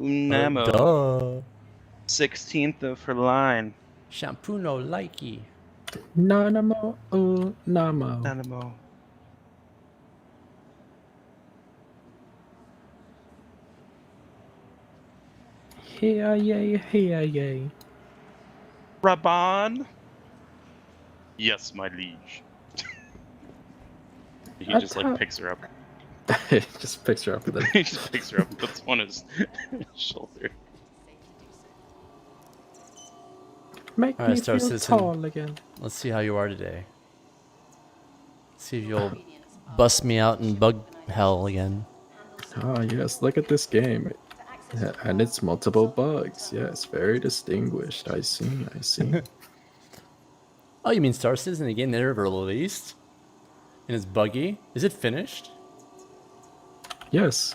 Unamo. Duh. 16th of her line. Shampoo no likey. Nanamo, Namo. Unamo. Here, yay, here, yay. Raban? Yes, my liege. He just like picks her up. Just picks her up with He just picks her up and puts on his shoulder. Make All right, me Star feel Citizen. tall again. Let's see how you are today. See if you'll bust me out in bug hell again. Ah, yes, look at this game. And it's multiple bugs. Yes, very distinguished. I see, I see. Oh, you mean Star Citizen, the game they never released? And it's buggy? Is it finished? Yes.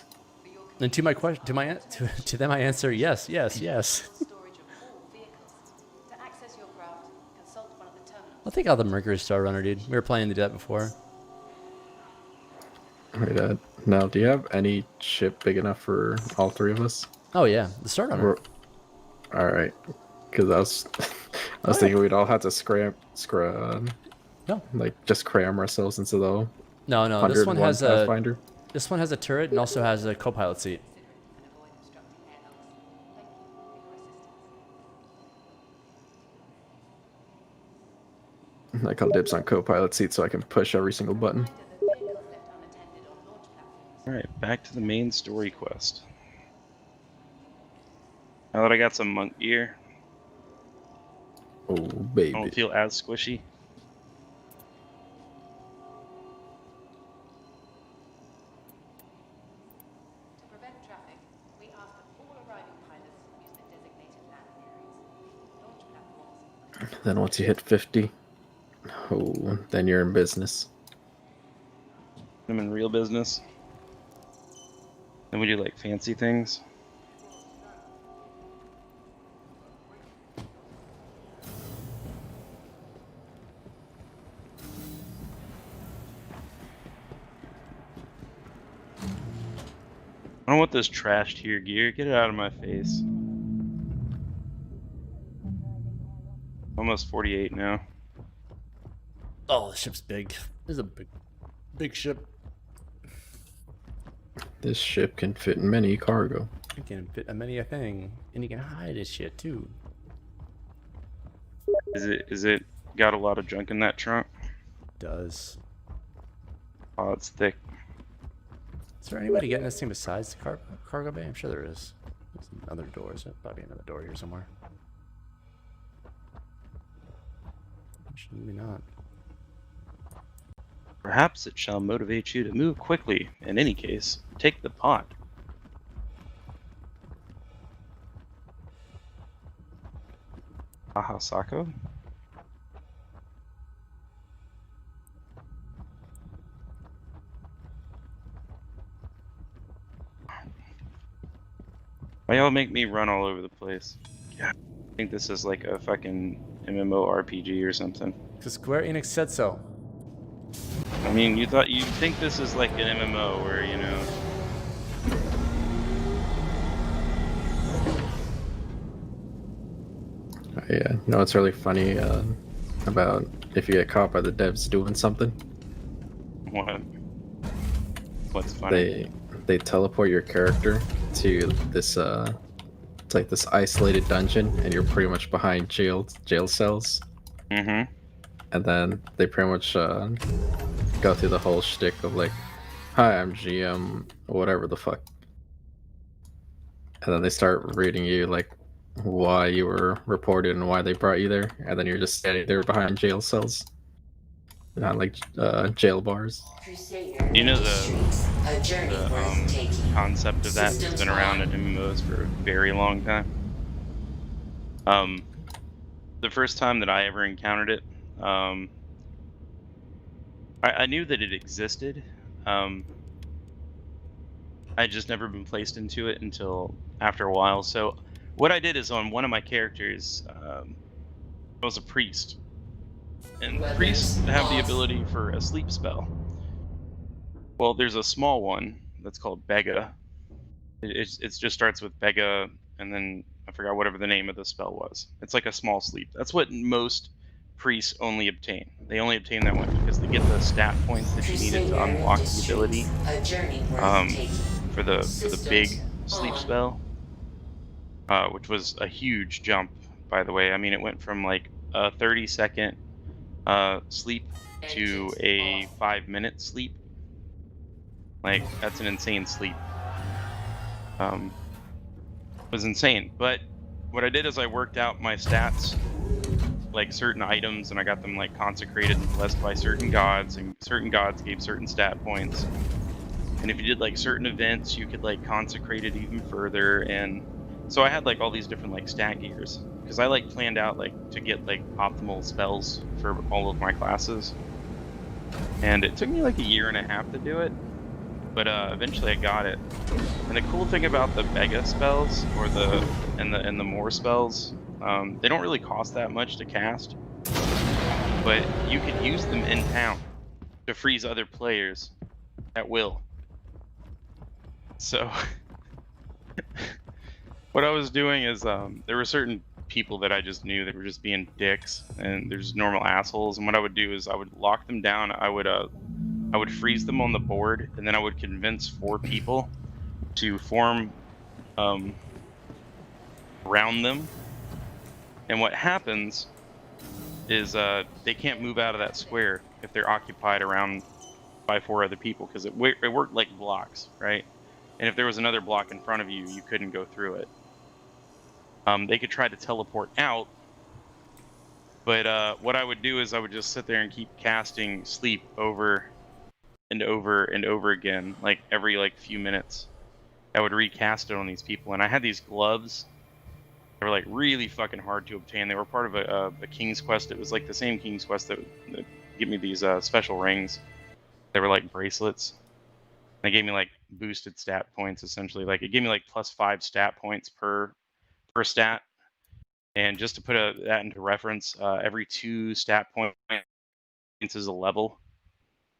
And to my question, to them, I answer yes, yes, yes. I'll take out the Mercury Star Runner, dude. We were planning to do that before. Wait, now, do you have any ship big enough for all three of us? Oh yeah, the Star Runner. All right, because I was thinking we'd all have to No, like just cram ourselves into the no. This one 101 has Pathfinder. This one has a turret and also has a co-pilot seat. I call dibs on co-pilot seat so I can push every single button. Alright, back to the main story quest. Now that I got some monk gear, Oh, I baby. don't feel as squishy. To prevent traffic, we ask that all arriving pilots use the designated landing areas. Launch platforms. Then once you hit 50, oh, then you're in business. I'm in real business. Then we do like fancy things. I don't want this trashed here gear. Get it out of my face. Almost 48 now. Oh, the ship's big. This is a big ship. This ship can fit in many cargo. It can fit a many a thing, and you can hide this shit too. Is it got a lot of junk in that trunk? Does. Oh, it's thick. Is there anybody getting this thing besides the cargo bay? I'm sure there is. There's another door. Is there probably another door here somewhere? Maybe not. Perhaps it shall motivate you to move quickly. In any case, take the pot. Ahasako? Why y'all make me run all over the place? Yeah, I think this is like a fucking MMORPG or something. Because Square Enix said so. I mean, you'd think this is like an MMO where, you know... Yeah, you know what's really funny about if you get caught by the devs doing something? What? What's funny? They teleport your character to this it's like this isolated dungeon, and you're pretty much behind jail cells. Mm-hmm. And then they pretty much go through the whole shtick of like, "Hi, I'm GM, whatever the fuck," and then they start reading you like why you were reported and why they brought you there, and then you're just standing there behind jail cells, not like jail bars. You know the concept of that has been around in MMOs for a very long time. The first time that I ever encountered it, I knew that it existed. I'd just never been placed into it until after a while. So what I did is on one of my characters, I was a priest. And priests have the ability for a sleep spell. Well, there's a small one that's called Bega. It just starts with Bega, and then I forgot whatever the name of the spell was. It's like a small sleep. That's what most priests only obtain. They only obtain that one because they get the stat points that you needed to Crusader unlock the ability Industries, a journey worth um, taking. for the Systems big sleep on. spell, which was a huge jump, by the way. I mean, it went from like a 30-second sleep to Engines a off. 5-minute sleep. Like, that's an insane sleep. It was insane. But what I did is I worked out my stats, like certain items, and I got them like consecrated and blessed by certain gods, and certain gods gave certain stat points. And if you did like certain events, you could like consecrate it even further. And so I had like all these different like stat gears because I like planned out like to get like optimal spells for all of my classes. And it took me like a year and a half to do it, but eventually I got it. And the cool thing about the Bega spells or the more spells, they don't really cost that much to cast, but you could use them in town to freeze other players at will. So what I was doing is there were certain people that I just knew that were just being dicks and they're just normal assholes. And what I would do is I would lock them down. I would freeze them on the board, and then I would convince 4 people to form around them. And what happens is they can't move out of that square if they're occupied around by 4 other people, because it worked like blocks, right? And if there was another block in front of you, you couldn't go through it. They could try to teleport out, but what I would do is I would just sit there and keep casting sleep over and over and over again, like every like few minutes. I would recast it on these people, and I had these gloves. They were like really fucking hard to obtain. They were part of a King's Quest. It was like the same King's Quest that gave me these special rings. They were like bracelets. They gave me like boosted stat points essentially. Like it gave me like +5 stat points per stat. And just to put that into reference, every 2 stat points is a level.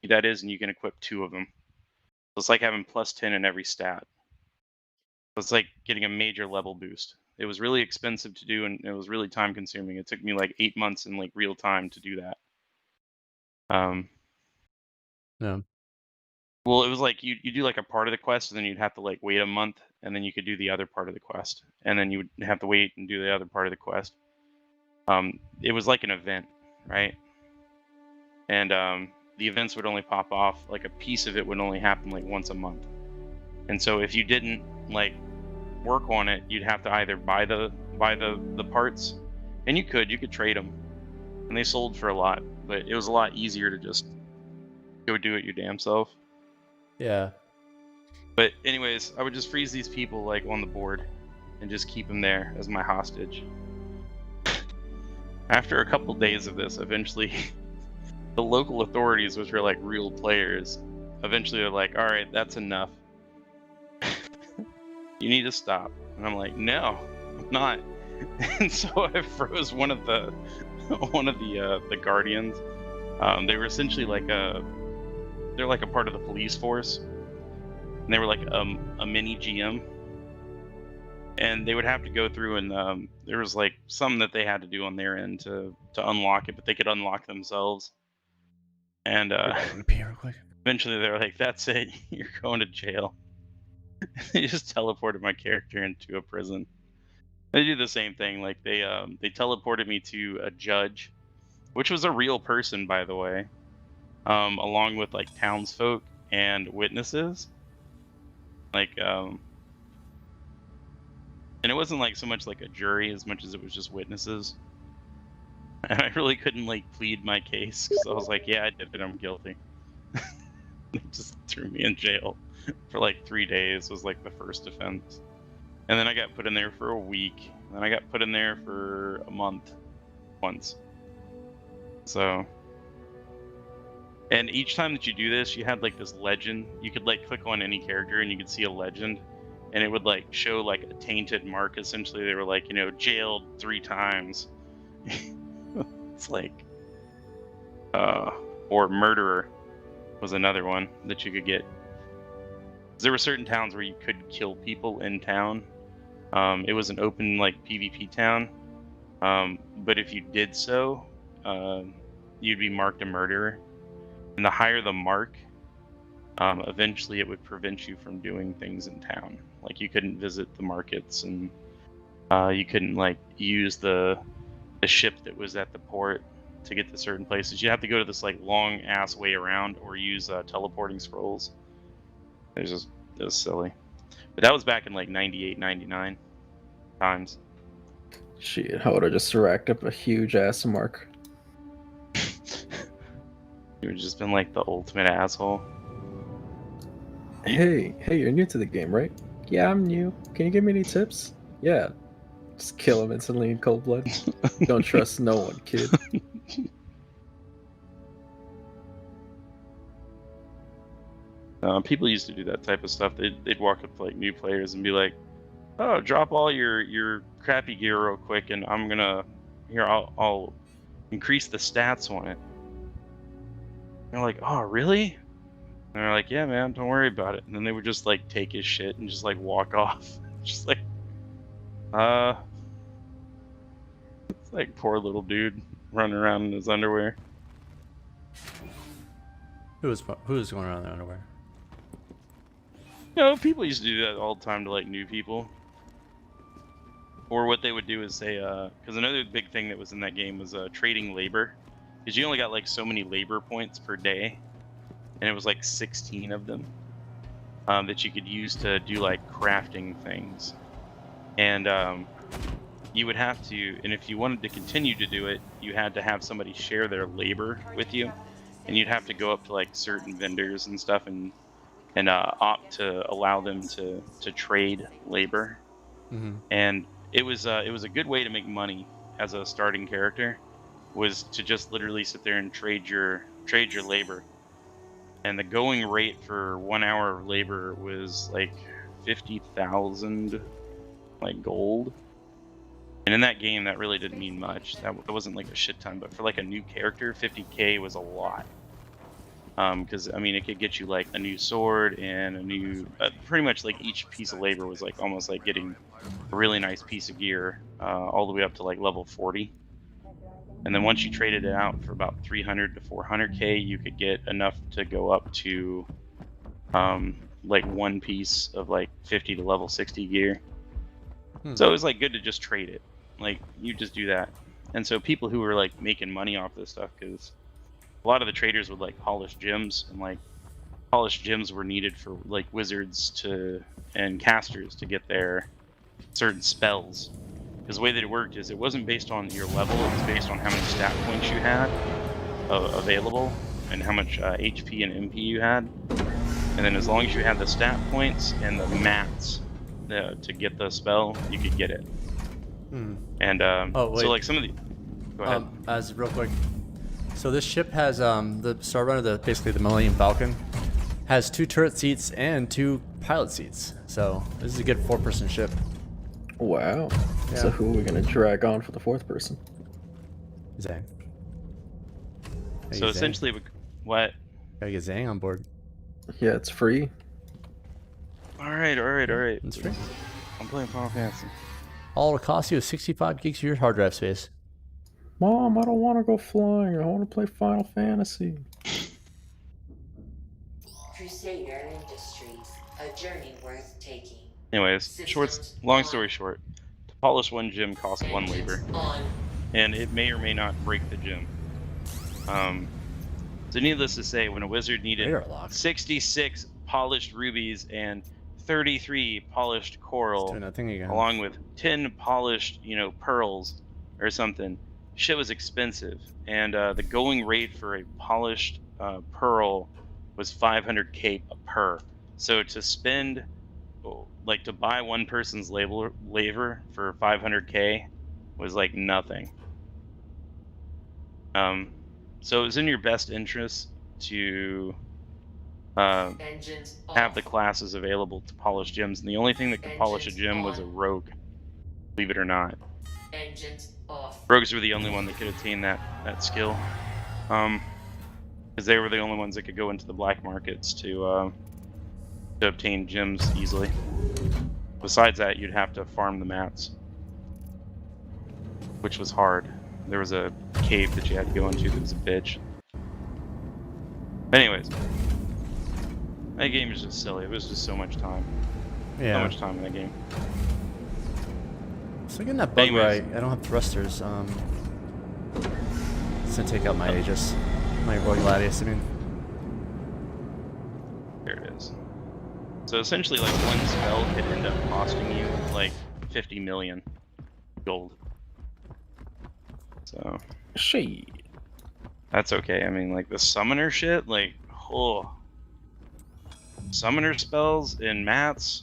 That is, and you can equip 2 of them. So it's like having +10 in every stat. So it's like getting a major level boost. It was really expensive to do, and it was really time consuming. It took me like 8 months in like real time to do that. No. Well, it was like you do like a part of the quest, and then you'd have to like wait a month, and then you could do the other part of the quest, and then you would have to wait and do the other part of the quest. It was like an event, right? And the events would only pop off, like a piece of it would only happen like once a month. And so if you didn't like work on it, you'd have to either buy the parts, and you could trade them, and they sold for a lot, but it was a lot easier to just go do it your damn self. Yeah. But anyways, I would just freeze these people like on the board and just keep them there as my hostage. After a couple days of this, eventually the local authorities, which were like real players, eventually they're like, all right, that's enough. You need to stop. And I'm like, no, I'm not. And so I froze one of the guardians. They were essentially like they're like a part of the police force, and they were like a mini GM. And they would have to go through, and there was like something that they had to do on their end to unlock it, but they could unlock themselves. And Pee real quick. eventually they were like, that's it, you're going to jail. They just teleported my character into a prison. They do the same thing. Like they teleported me to a judge, which was a real person, by the way, along with like townsfolk and witnesses. Like and it wasn't like so much like a jury as much as it was just witnesses. And I really couldn't like plead my case because I was like, yeah, I did it, I'm guilty. They just threw me in jail for like 3 days was like the first offense. And then I got put in there for a week. And then I got put in there for a month once. So, and each time that you do this, you had like this legend. You could like click on any character and you could see a legend, and it would like show like a tainted mark. Essentially, they were like, you know, jailed 3 times. It's like, or murderer was another one that you could get. There were certain towns where you could kill people in town. It was an open like PvP town, but if you did so, you'd be marked a murderer. And the higher the mark, eventually it would prevent you from doing things in town. Like you couldn't visit the markets, and you couldn't like use the ship that was at the port to get to certain places. You have to go to this like long ass way around, or use teleporting scrolls. It was silly. But that was back in like 98, 99 times. Shit, I would have just racked up a huge ass mark. You would just been like the ultimate asshole. Hey, you're new to the game, right? Yeah, I'm new. Can you give me any tips? Yeah. Just kill him instantly in cold blood. Don't trust no one, kid. People used to do that type of stuff. They'd walk up to like new players and be like, "Oh, drop all your crappy gear real quick, and I'm gonna I'll increase the stats on it." And they're like, "Oh, really?" And they're like, "Yeah, man, don't worry about it." And then they would just like take his shit and just like walk off. Just like, it's like poor little dude running around in his underwear. Who was going around in their underwear? You know, people used to do that all the time to like new people. Or what they would do is say, because another big thing that was in that game was trading labor, because you only got like so many labor points per day, and it was like 16 of them that you could use to do like crafting things. And you would have to, and if you wanted to continue to do it, you had to have somebody share their labor with you, and you'd have to go up to like certain vendors and stuff and opt to allow them to trade labor. Mm-hmm. And it was a good way to make money as a starting character, was to just literally sit there and trade your labor. And the going rate for 1 hour of labor was like 50,000 like gold. And in that game, that really didn't mean much. That wasn't like a shit ton, but for like a new character, 50k was a lot. Because I mean, it could get you like a new sword and a new, pretty much like each piece of labor was like almost like getting a really nice piece of gear, all the way up to like level 40. And then once you traded it out for about 300 to 400k, you could get enough to go up to like one piece of like 50 to level 60 gear. So it was like good to just trade it. Like you just do that. And so people who were like making money off this stuff, because a lot of the traders would like polish gems, and like polished gems were needed for like wizards and casters to get their certain spells. Because the way that it worked is it wasn't based on your level, it was based on how many stat points you had available and how much HP and MP you had. And then as long as you had the stat points and the mats to get the spell, you could get it. And Oh, wait. so like some of the... Go ahead. As real quick, so this ship has the Starrunner, basically the Millennium Falcon, has 2 turret seats and 2 pilot seats. So this is a good 4-person ship. Wow. Yeah. So who are we gonna drag on for the 4th person? Zang. So essentially, what? Gotta get Zang on board. Yeah, it's free. All right. It's free. I'm playing Final Fantasy. All it'll cost you is 65 gigs of your hard drive space. Mom, I don't want to go flying. I want to play Final Fantasy. Crusader Industries, a journey worth taking. Anyways, long story short, to polish one gem costs 1 labor, On. and it may or may not break the gem. So needless to say, when a wizard needed Radar lock. 66 polished rubies and 33 polished coral, Doing that thing again. along with 10 polished, pearls or something, shit was expensive. And the going rate for a polished pearl was 500k per. So to spend, like, to buy one person's labor for 500k was like nothing. So it was in your best interest to Engines have off. the classes available to polish gems, and the only thing that could polish a gem was a rogue, believe it or not. Engines off. Rogues were the only one that could attain that skill, because they were the only ones that could go into the black markets to to obtain gems easily. Besides that, you'd have to farm the mats, which was hard. There was a cave that you had to go into that was a bitch. Anyways, that game is just silly. It was just so much time. Yeah. So much time in that game. So getting that bug Anyways. right. I don't have thrusters. It's gonna take out my Aegis, my Roy Gladius. I mean, There it is. So essentially, like, one spell could end up costing you like 50 million gold. So Shit. that's okay. I mean, like the summoner shit, like, oh, summoner spells in mats,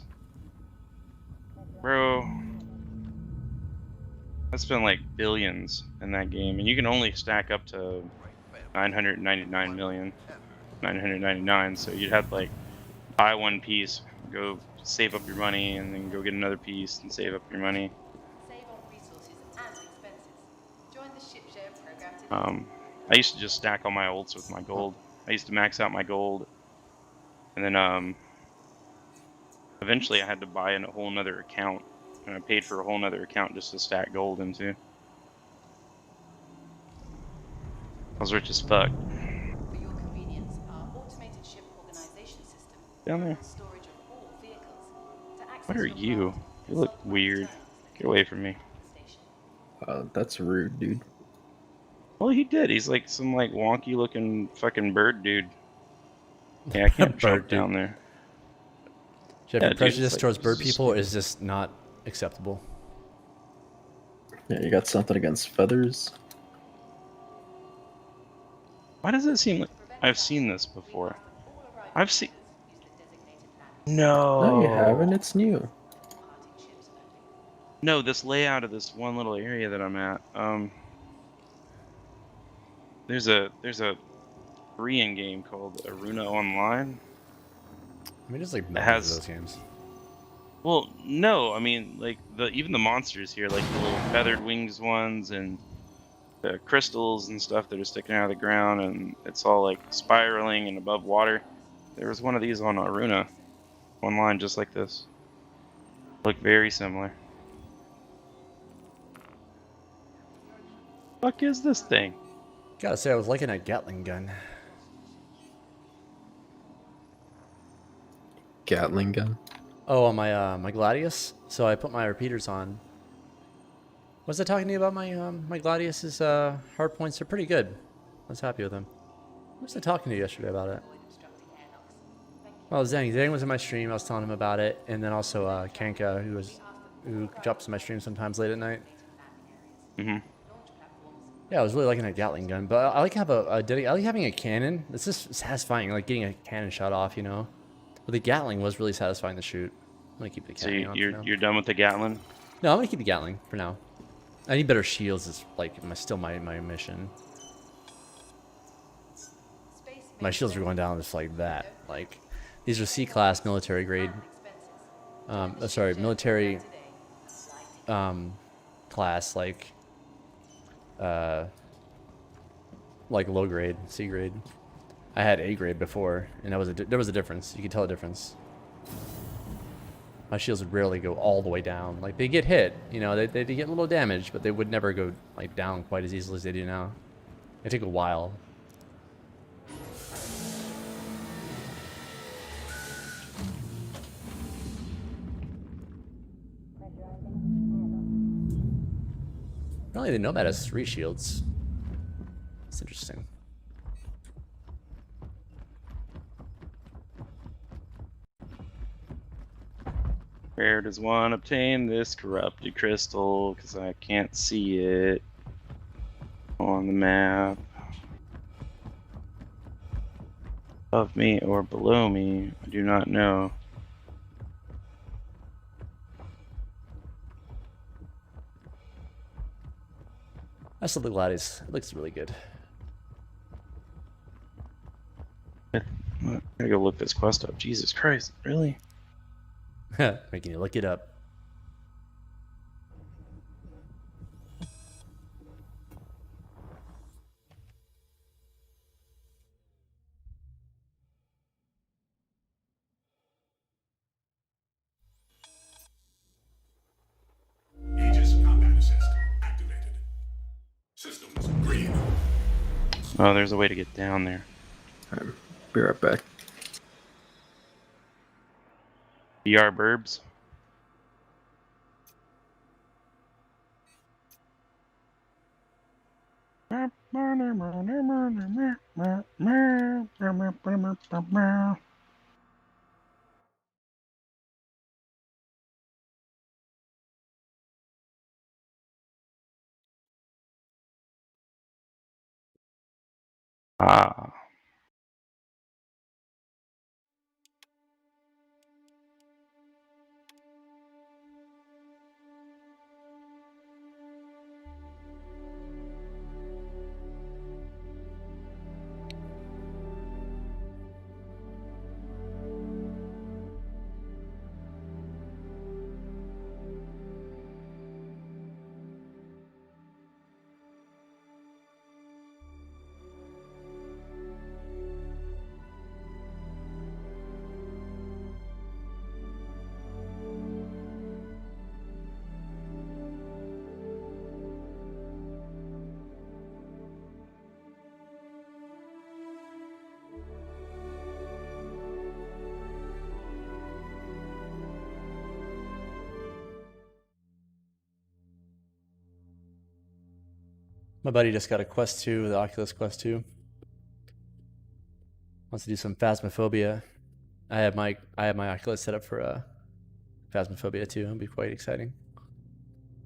bro. I spent like billions in that game, and you can only stack up to 999,999,999. So you'd have to like buy one piece, go save up your money, and then go get another piece and save up your money. Save on resources and expenses. Join the ship share program today. I used to just stack all my ults with my gold. I used to max out my gold, and then eventually I had to buy a whole nother account, and I paid for a whole nother account just to stack gold into. I was rich as fuck. For your convenience, our automated ship organization system Down there. provides storage of all vehicles. To access What are your you? craft, You look consult my weird. terms Get away from me. station. That's rude, dude. Well, he did. He's like some like wonky looking fucking bird dude. Yeah, I can't Bird jump dude. down there. Jeff, Yeah, your dude, prejudice it's like- towards bird people is just not acceptable. Yeah, you got something against feathers? Why does it seem like I've seen this before? I've seen. No. No, you haven't. It's new. No, this layout of this one little area that I'm at. There's a Korean game called Aruna Online. I mean, just like It has- those games. Well, no, I mean like even the monsters here, like the little feathered wings ones and the crystals and stuff that are sticking out of the ground, and it's all like spiraling and above water. There was one of these on Aruna Online just like this. Look very similar. Fuck is this thing? Gotta say, I was liking that Gatling gun. Gatling gun. Oh, on my my Gladius. So I put my repeaters on. Was I talking to you about my my Gladius's hard points? They're pretty good. I was happy with them. Who was I talking to yesterday about it? Well, Zhang. Zhang was in my stream. I was telling him about it, and then also Kanka, who drops in my stream sometimes late at night. Mm-hmm. Yeah, I was really liking that Gatling gun, but I like have I like having a cannon. It's just satisfying, like getting a cannon shot off, you know. But the Gatling was really satisfying to shoot. I'm gonna keep the So Gatling on for now. you're done with the Gatlin? No, I'm gonna keep the Gatling for now. I need better shields. Is like still my mission. My shields are going down just like that. Like these are C-class military grade. Sorry, military class like low grade, C grade. I had A grade before, and there was a difference. You could tell a difference. My shields would rarely go all the way down. Like they get hit, you know, they get a little damage, but they would never go like down quite as easily as they do now. It took a while. Apparently the Nomad has 3 shields. It's interesting. Where does one obtain this corrupted crystal? Because I can't see it on the map. Above me or below me, I do not know. I still the Gladius. It looks really good. I gotta go look this quest up. Jesus Christ, really? Making you look it up. Oh, there's a way to get down there. Be right back. VR burbs. Ah. My buddy just got a Quest 2, the Oculus Quest 2. Wants to do some Phasmophobia. I have my Oculus set up for Phasmophobia too. It'll be quite exciting.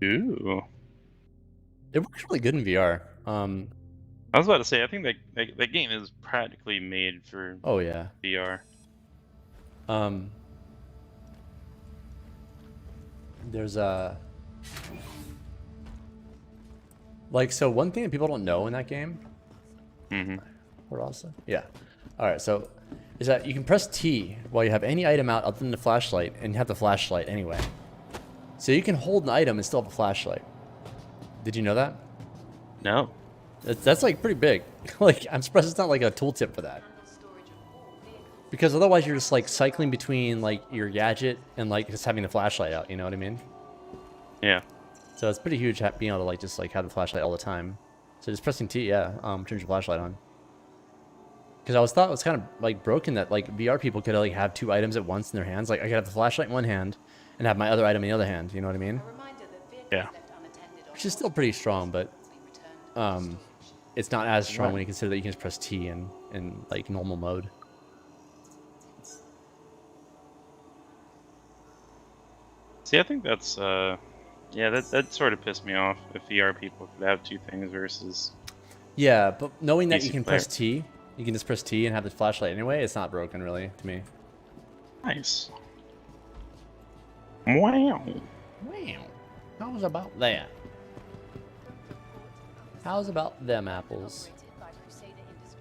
Ooh. It works really good in VR. I was about to say, I think that game is practically made for Oh yeah. VR. There's like, so one thing that people don't know in that game. Mm-hmm. What also? Yeah. All right. So is that you can press T while you have any item out other than the flashlight, and have the flashlight anyway. So you can hold an item and still have a flashlight. Did you know that? No. That's like pretty big. Like, I'm surprised it's not like a tooltip for that. Because otherwise you're just like cycling between like your gadget and like just having the flashlight out, you know what I mean? Yeah. So it's pretty huge being able to like just like have the flashlight all the time. So just pressing T, yeah, turns your flashlight on. Because I thought it was kind of like broken that like VR people could like have two items at once in their hands. Like I could have the flashlight in one hand and have my other item in the other hand, you know what I mean? Yeah. Which is still pretty strong, but it's not as strong when you consider that you can just press T in like normal mode. See, I think that's yeah, that sort of pissed me off. If VR people could have two things versus. Yeah, but knowing that Easy you can player. press T, you can just press T and have the flashlight anyway, it's not broken really to me. Nice. Wow. Wow. How's about that? How's about them apples?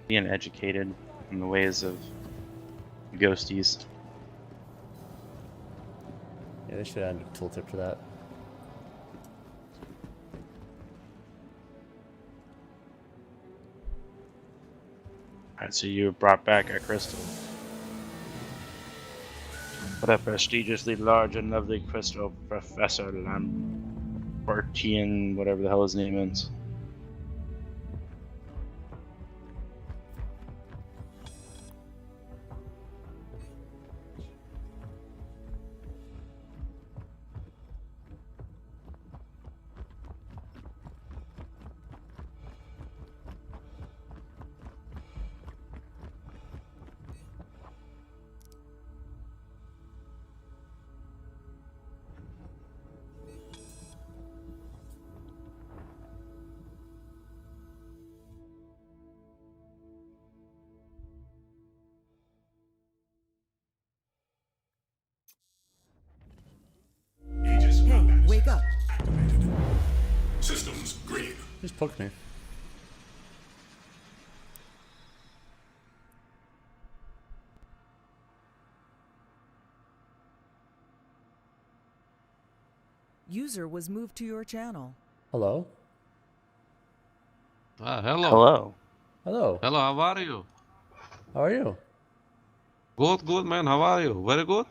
Being educated in the ways of ghosties. Yeah, they should add a tooltip for that. Alright, so you brought back a crystal. What a prestigiously large and lovely crystal, Professor Lambertian, whatever the hell his name is. Hey, wake up. Systems green. Just poked me. User was moved to your channel. Hello? Hello. Hello. Hello. Hello, how are you? How are you? Good, man. How are you? Very good?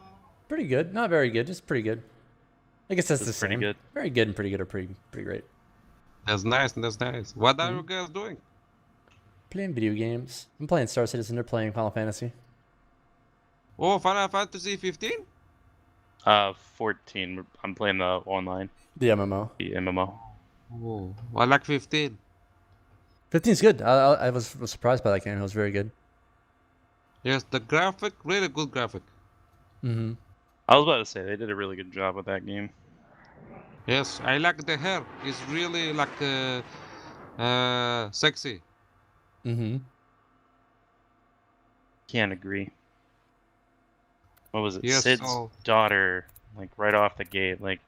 Pretty good. Not very good, just pretty good. I guess that's the That's pretty same. good. Very good and pretty good are pretty great. That's nice, that's nice. What are you guys doing? Playing video games. I'm playing Star Citizen. They're playing Final Fantasy. Oh, Final Fantasy 15? 14. I'm playing the online, The MMO. the MMO. Oh, I like 15. 15's good. I was surprised by that game. It was very good. Yes, the graphic, really good graphic. Mm-hmm. I was about to say they did a really good job with that game. Yes, I like the hair. It's really like sexy. Mm-hmm. Can't agree. What was it? Yes, Sid's so- daughter, like right off the gate, like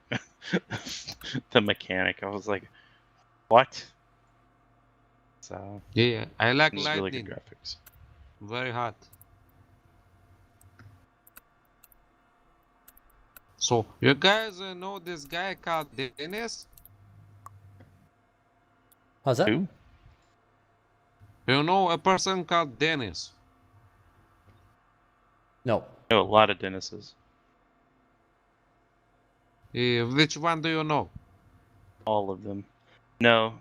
the mechanic. I was like, what? So Yeah, I like just really good lightning. graphics. Very hot. So, you guys know this guy called Dennis? How's that? Who? You know a person called Dennis? No. I know a lot of Dennises. Which one do you know? All of them. No,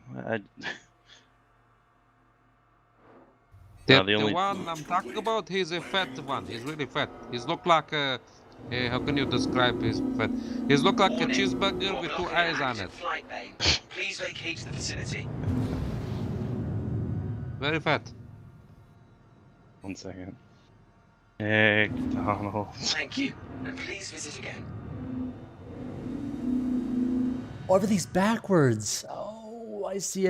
The, the only- one I'm talking about, he's a fat one. He's really fat. He's look like how can you describe his fat? He's look like a cheeseburger with two eyes on it. Flight bay. Please vacate the vicinity. Very fat. 1 second. McDonald's. Thank you. And please visit again. Oh, everything's backwards. Oh, I see.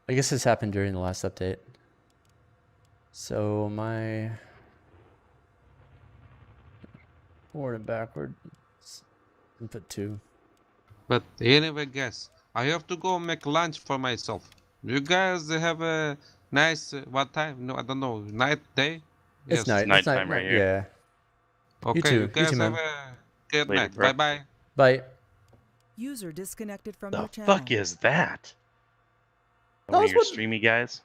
I guess this happened during the last update. So my forward and backward input 2. But anyway, guys, I have to go make lunch for myself. You guys have a nice what time? No, I don't know. Night, day? It's night. It's nighttime right here. Yeah. Okay, too. you You guys too, have man. a good Later, night. bro. Bye bye. Bye. User disconnected from The your channel. fuck is that? That One was of your what- streamy guys?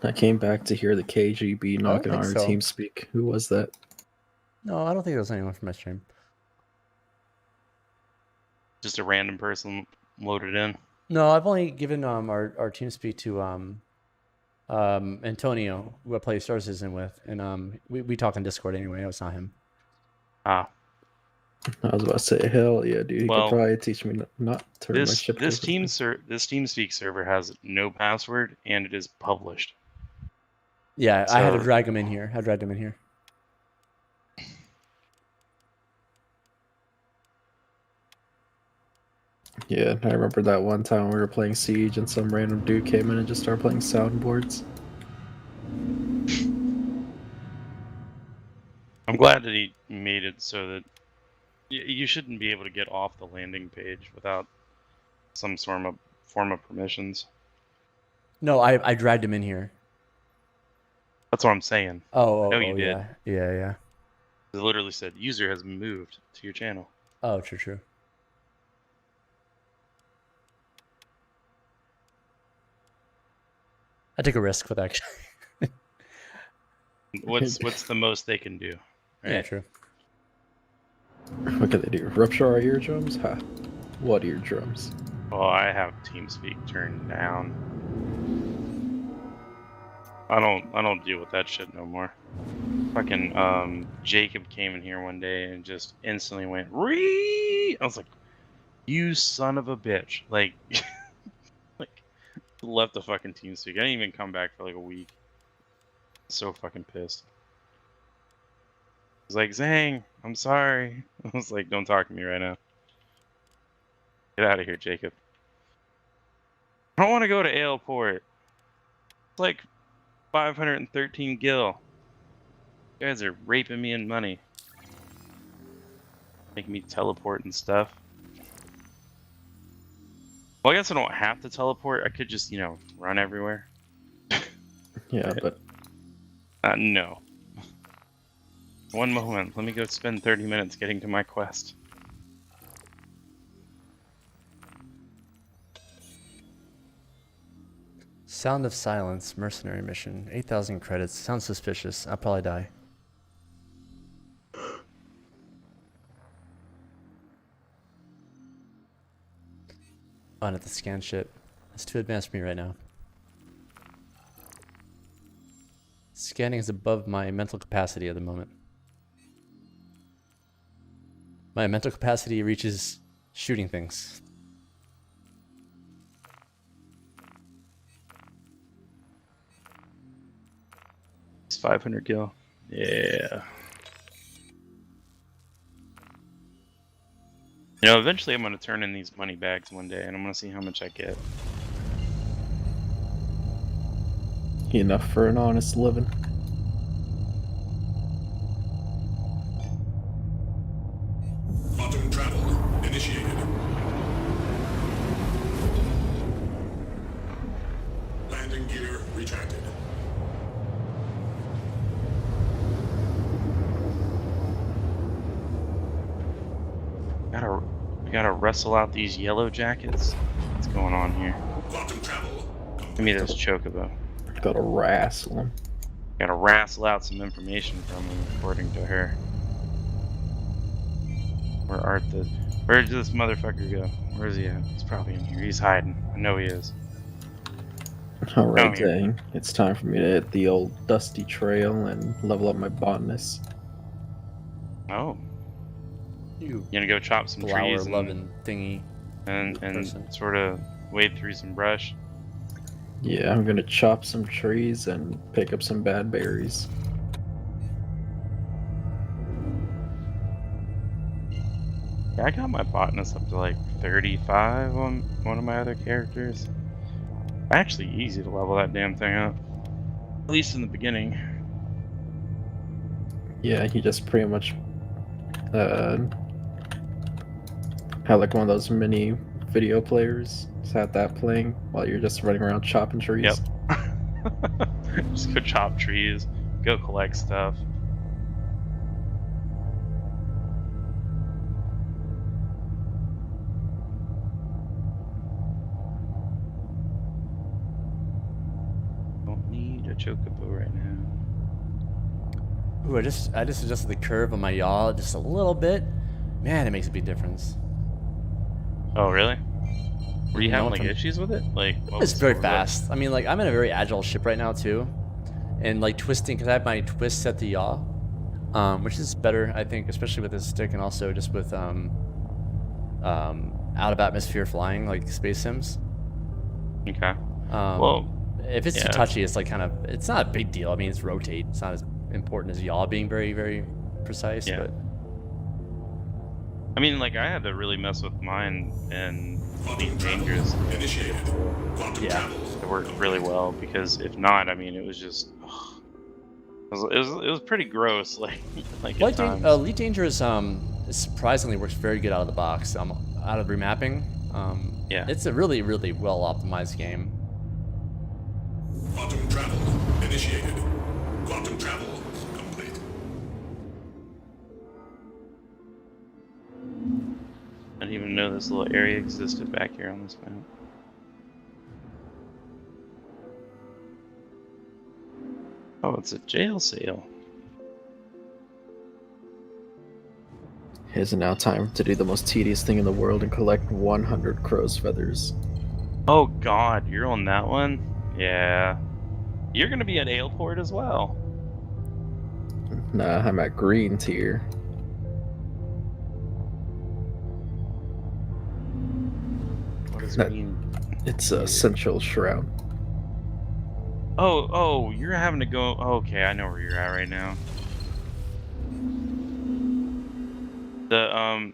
I came back to hear the KGB knocking on think our so. team speak. Who was that? No, I don't think it was anyone from my stream. Just a random person loaded in. No, I've only given our team speak to Antonio, who I play Star Citizen with, and we talk on Discord anyway. It's not him. Ah, I was about to say, hell yeah, dude. He Well, could probably teach me not to turn my this ship. this over. this TeamSpeak server has no password and it is published. Yeah, I had to So- drag him in here. I dragged him in here. Yeah, I remember that one time we were playing Siege and some random dude came in and just started playing soundboards. I'm glad that he made it so that you shouldn't be able to get off the landing page without some form of permissions. No, I dragged him in here. That's what I'm saying. Oh, know you did. yeah. Yeah. It literally said user has moved to your channel. Oh, true. I took a risk with that. What's the most they can do? Right? Yeah, true. What can they do? Rupture our eardrums? Ha. What eardrums? Well, I have TeamSpeak turned down. I don't deal with that shit no more. Fucking Jacob came in here one day and just instantly went ree. I was like, you son of a bitch! Like, like left the fucking TeamSpeak. I didn't even come back for like a week. So fucking pissed. I was like, Zang, I'm sorry. I was like, don't talk to me right now. Get out of here, Jacob. I don't want to go to Aleport. It's like 513 gil. You guys are raping me in money. Making me teleport and stuff. Well, I guess I don't have to teleport. I could just, run everywhere. Yeah, but No. One moment. Let me go spend 30 minutes getting to my quest. Sound of Silence, mercenary mission, 8,000 credits. Sounds suspicious. I'll probably die. On at the scan ship. It's too advanced for me right now. Scanning is above my mental capacity at the moment. My mental capacity reaches shooting things. It's 500 gil. Yeah. You know, eventually I'm gonna turn in these money bags one day, and I'm gonna see how much I get. Enough for an honest living. Quantum travel initiated. Landing gear retracted. We gotta wrestle out these yellow jackets. What's going on here? Quantum travel. Give me this chocobo. Gotta wrestle him. Gotta wrestle out some information from him, according to her. Where did this motherfucker go? Where is he at? He's probably in here. He's hiding. I know he is. Alright, Come here. dang. It's time for me to hit the old dusty trail and level up my botanist. Oh, You you gonna go chop some flower trees loving thingy. and person. sort of wade through some brush? Yeah, I'm gonna chop some trees and pick up some bad berries. Yeah, I got my botanist up to like 35 on one of my other characters. Actually, easy to level that damn thing up. At least in the beginning. Yeah, he just pretty much had like one of those mini video players. Just had that playing while you're just running around chopping trees. Yep. Just go chop trees, go collect stuff. Don't need a chocobo right now. Ooh, I just adjusted the curve on my yaw just a little bit. Man, it makes a big difference. Oh, really? Were you You know, having like from- issues with it? Like, what It's was very the- fast. I mean, like, I'm in a very agile ship right now, too. And, like, twisting, because I have my twist set to yaw, which is better, I think, especially with this stick and also just with out of atmosphere flying, like Space Sims. Okay. Um, Well, if it's too yeah. touchy, it's like kind of, it's not a big deal. I mean, it's rotate. It's not as important as yaw being very, very precise, Yeah. but I mean, like, I had to really mess with mine and Quantum Elite travel Dangerous. initiated. Quantum Yeah. travel. It worked really well because if not, I mean, it was just it was pretty gross. Like at times. Elite Danger is surprisingly works very good out of the box. Out of remapping. Yeah. It's a really, really well optimized game. Quantum travel initiated. Quantum travel complete. I didn't even know this little area existed back here on this map. Oh, it's a jail cell. It is now time to do the most tedious thing in the world and collect 100 crow's feathers. Oh God, you're on that one? Yeah. You're gonna be at Aleport as well. Nah, I'm at green tier. What does That- it mean? It's a Central Shroud. Oh, you're having to go. Okay, I know where you're at right now. The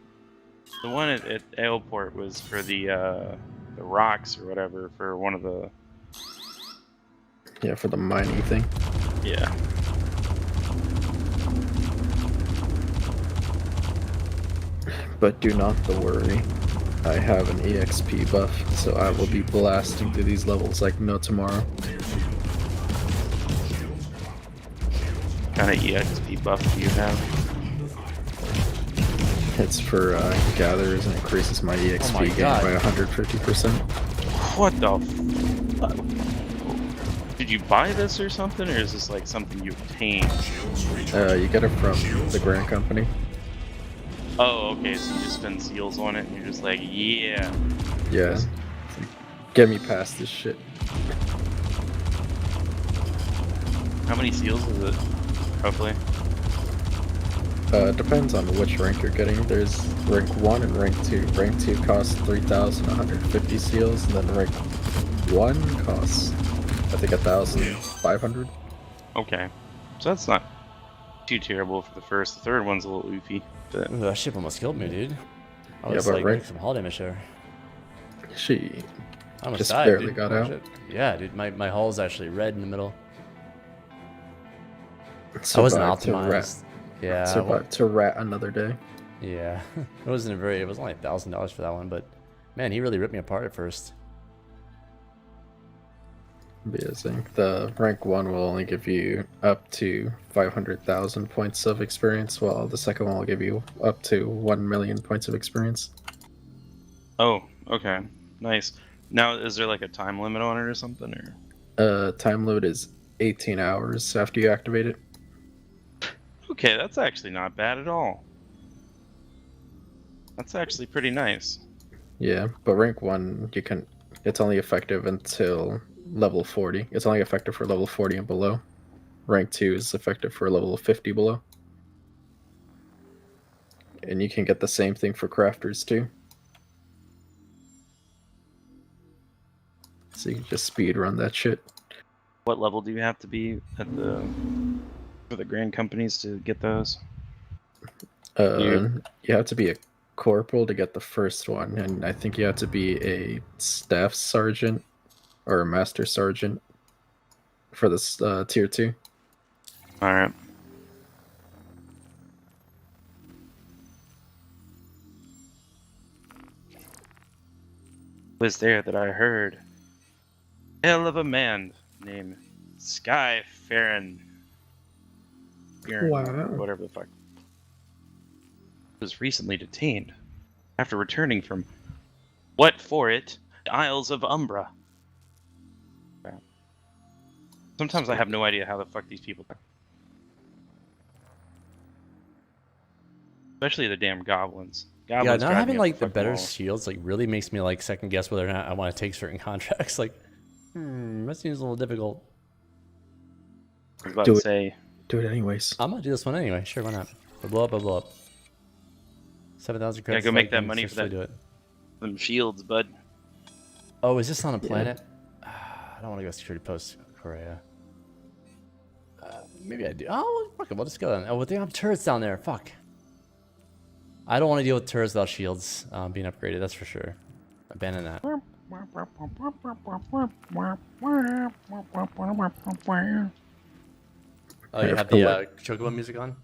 one at Aleport was for the rocks or whatever for one of the. Yeah, for the mining thing. Yeah. But do not worry. I have an EXP buff, so I will be blasting through these levels like no tomorrow. Kind of EXP buff do you have? It's for gatherers and increases my EXP my gain God. by 150%. What the? Did you buy this or something, or is this like something you obtained? Shields recharged. You get it from the Grand Company. Oh, okay, so you just spend seals on it, and you're just like, yeah. Yeah. Get me past this shit. How many seals is it, roughly? Depends on which rank you're getting. There's rank 1 and rank 2. Rank 2 costs 3,150 seals, and then rank 1 costs, I think, 1,500. Okay, so that's not too terrible for the first. The third one's a little oofy, but Ooh, that ship almost killed me, dude. I was Yeah, but like, right- making some holiday mission. She I almost just died, barely dude. got Oh, out. shit. Yeah, dude, my hull's actually red in the middle. I wasn't survived to rat, optimized. Yeah, survived to rat another day. yeah. It wasn't very. It was only $1,000 for that one, but man, he really ripped me apart at first. Amazing. The rank 1 will only give you up to 500,000 points of experience, while the second one will give you up to 1 million points of experience. oh, okay, nice. Now, is there like a time limit on it or something, or? Time limit is 18 hours after you activate it. Okay, that's actually not bad at all. That's actually pretty nice. Yeah, but rank 1, it's only effective until level 40. It's only effective for level 40 and below. Rank 2 is effective for level 50 below. And you can get the same thing for crafters too. So you can just speed run that shit. What level do you have to be at for the grand companies to get those? You have to be a corporal to get the first one, and I think you have to be a staff sergeant or a master sergeant for this tier 2. All right. Was there that I heard tale of a man named Sky Farron. Wow. Whatever the fuck. Was recently detained after returning from what for it? The Isles of Umbra. Wow. Sometimes I have no idea how the fuck these people are. Especially the damn goblins. Yeah, Goblins not drive having me up like the the fucking better wall. shields like really makes me like second guess whether or not I want to take certain contracts. Like, that seems a little difficult. I was about Do to it. say, Do it anyways. I'm gonna do this one anyway. Sure, why not? I'll blow up, I'll blow up. 7,000 credits. go make I that can money for seriously that. Do it. them shields, bud. Oh, is this on a planet? I don't want to go security post Korea. Maybe I do. Oh, fuck it. We'll just go then. Oh, they have turrets down there. Fuck. I don't want to deal with turrets without shields being upgraded. That's for sure. Abandon that. Oh, you have the Chocobo music on?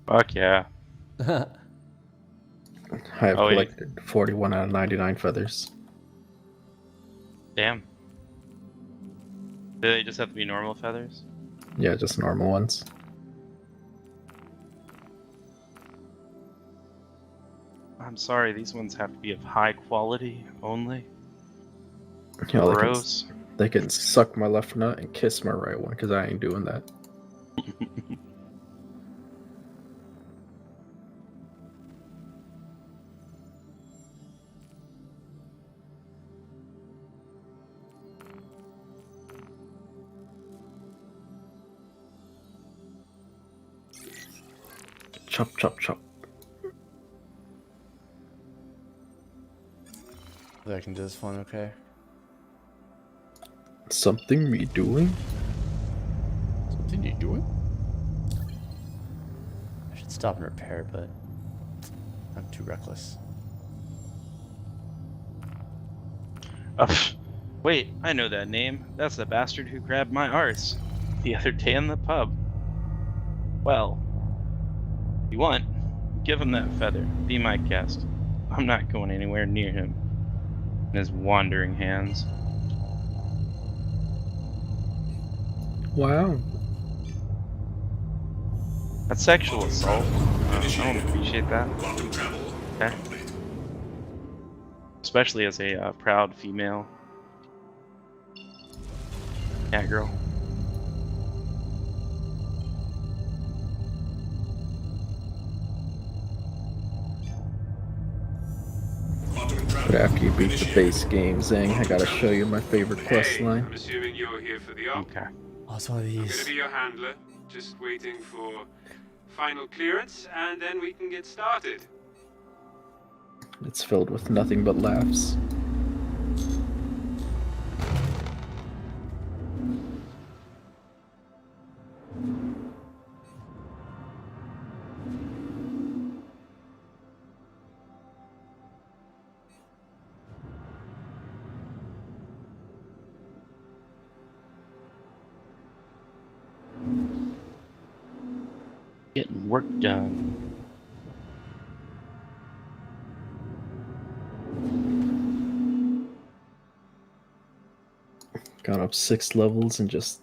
Fuck yeah. I have Oh, yeah. collected 41 out of 99 feathers. Damn. Do they just have to be normal feathers? Yeah, just normal ones. I'm sorry, these ones have to be of high quality only. You know, Gross. they can suck my left nut and kiss my right one, because I ain't doing that. Chop, chop, chop. I can do this one, okay? Something me doing? Something you doing? I should stop and repair, but I'm too reckless. Wait, I know that name. That's the bastard who grabbed my arse the other day in the pub. Well, if you want, give him that feather. Be my guest. I'm not going anywhere near him and his wandering hands. Wow. That's sexual assault. I don't appreciate that. Quantum travel Okay. complete. Especially as a proud female. Yeah, girl. But after you beat the base game, Zang, I gotta show you my favorite quest line. I'm assuming you're here for the op. Okay. Oh, it's one of I'm gonna these. be your handler, just waiting for final clearance, and then we can get started. It's filled with nothing but laughs. Getting work done. Gone up 6 levels in just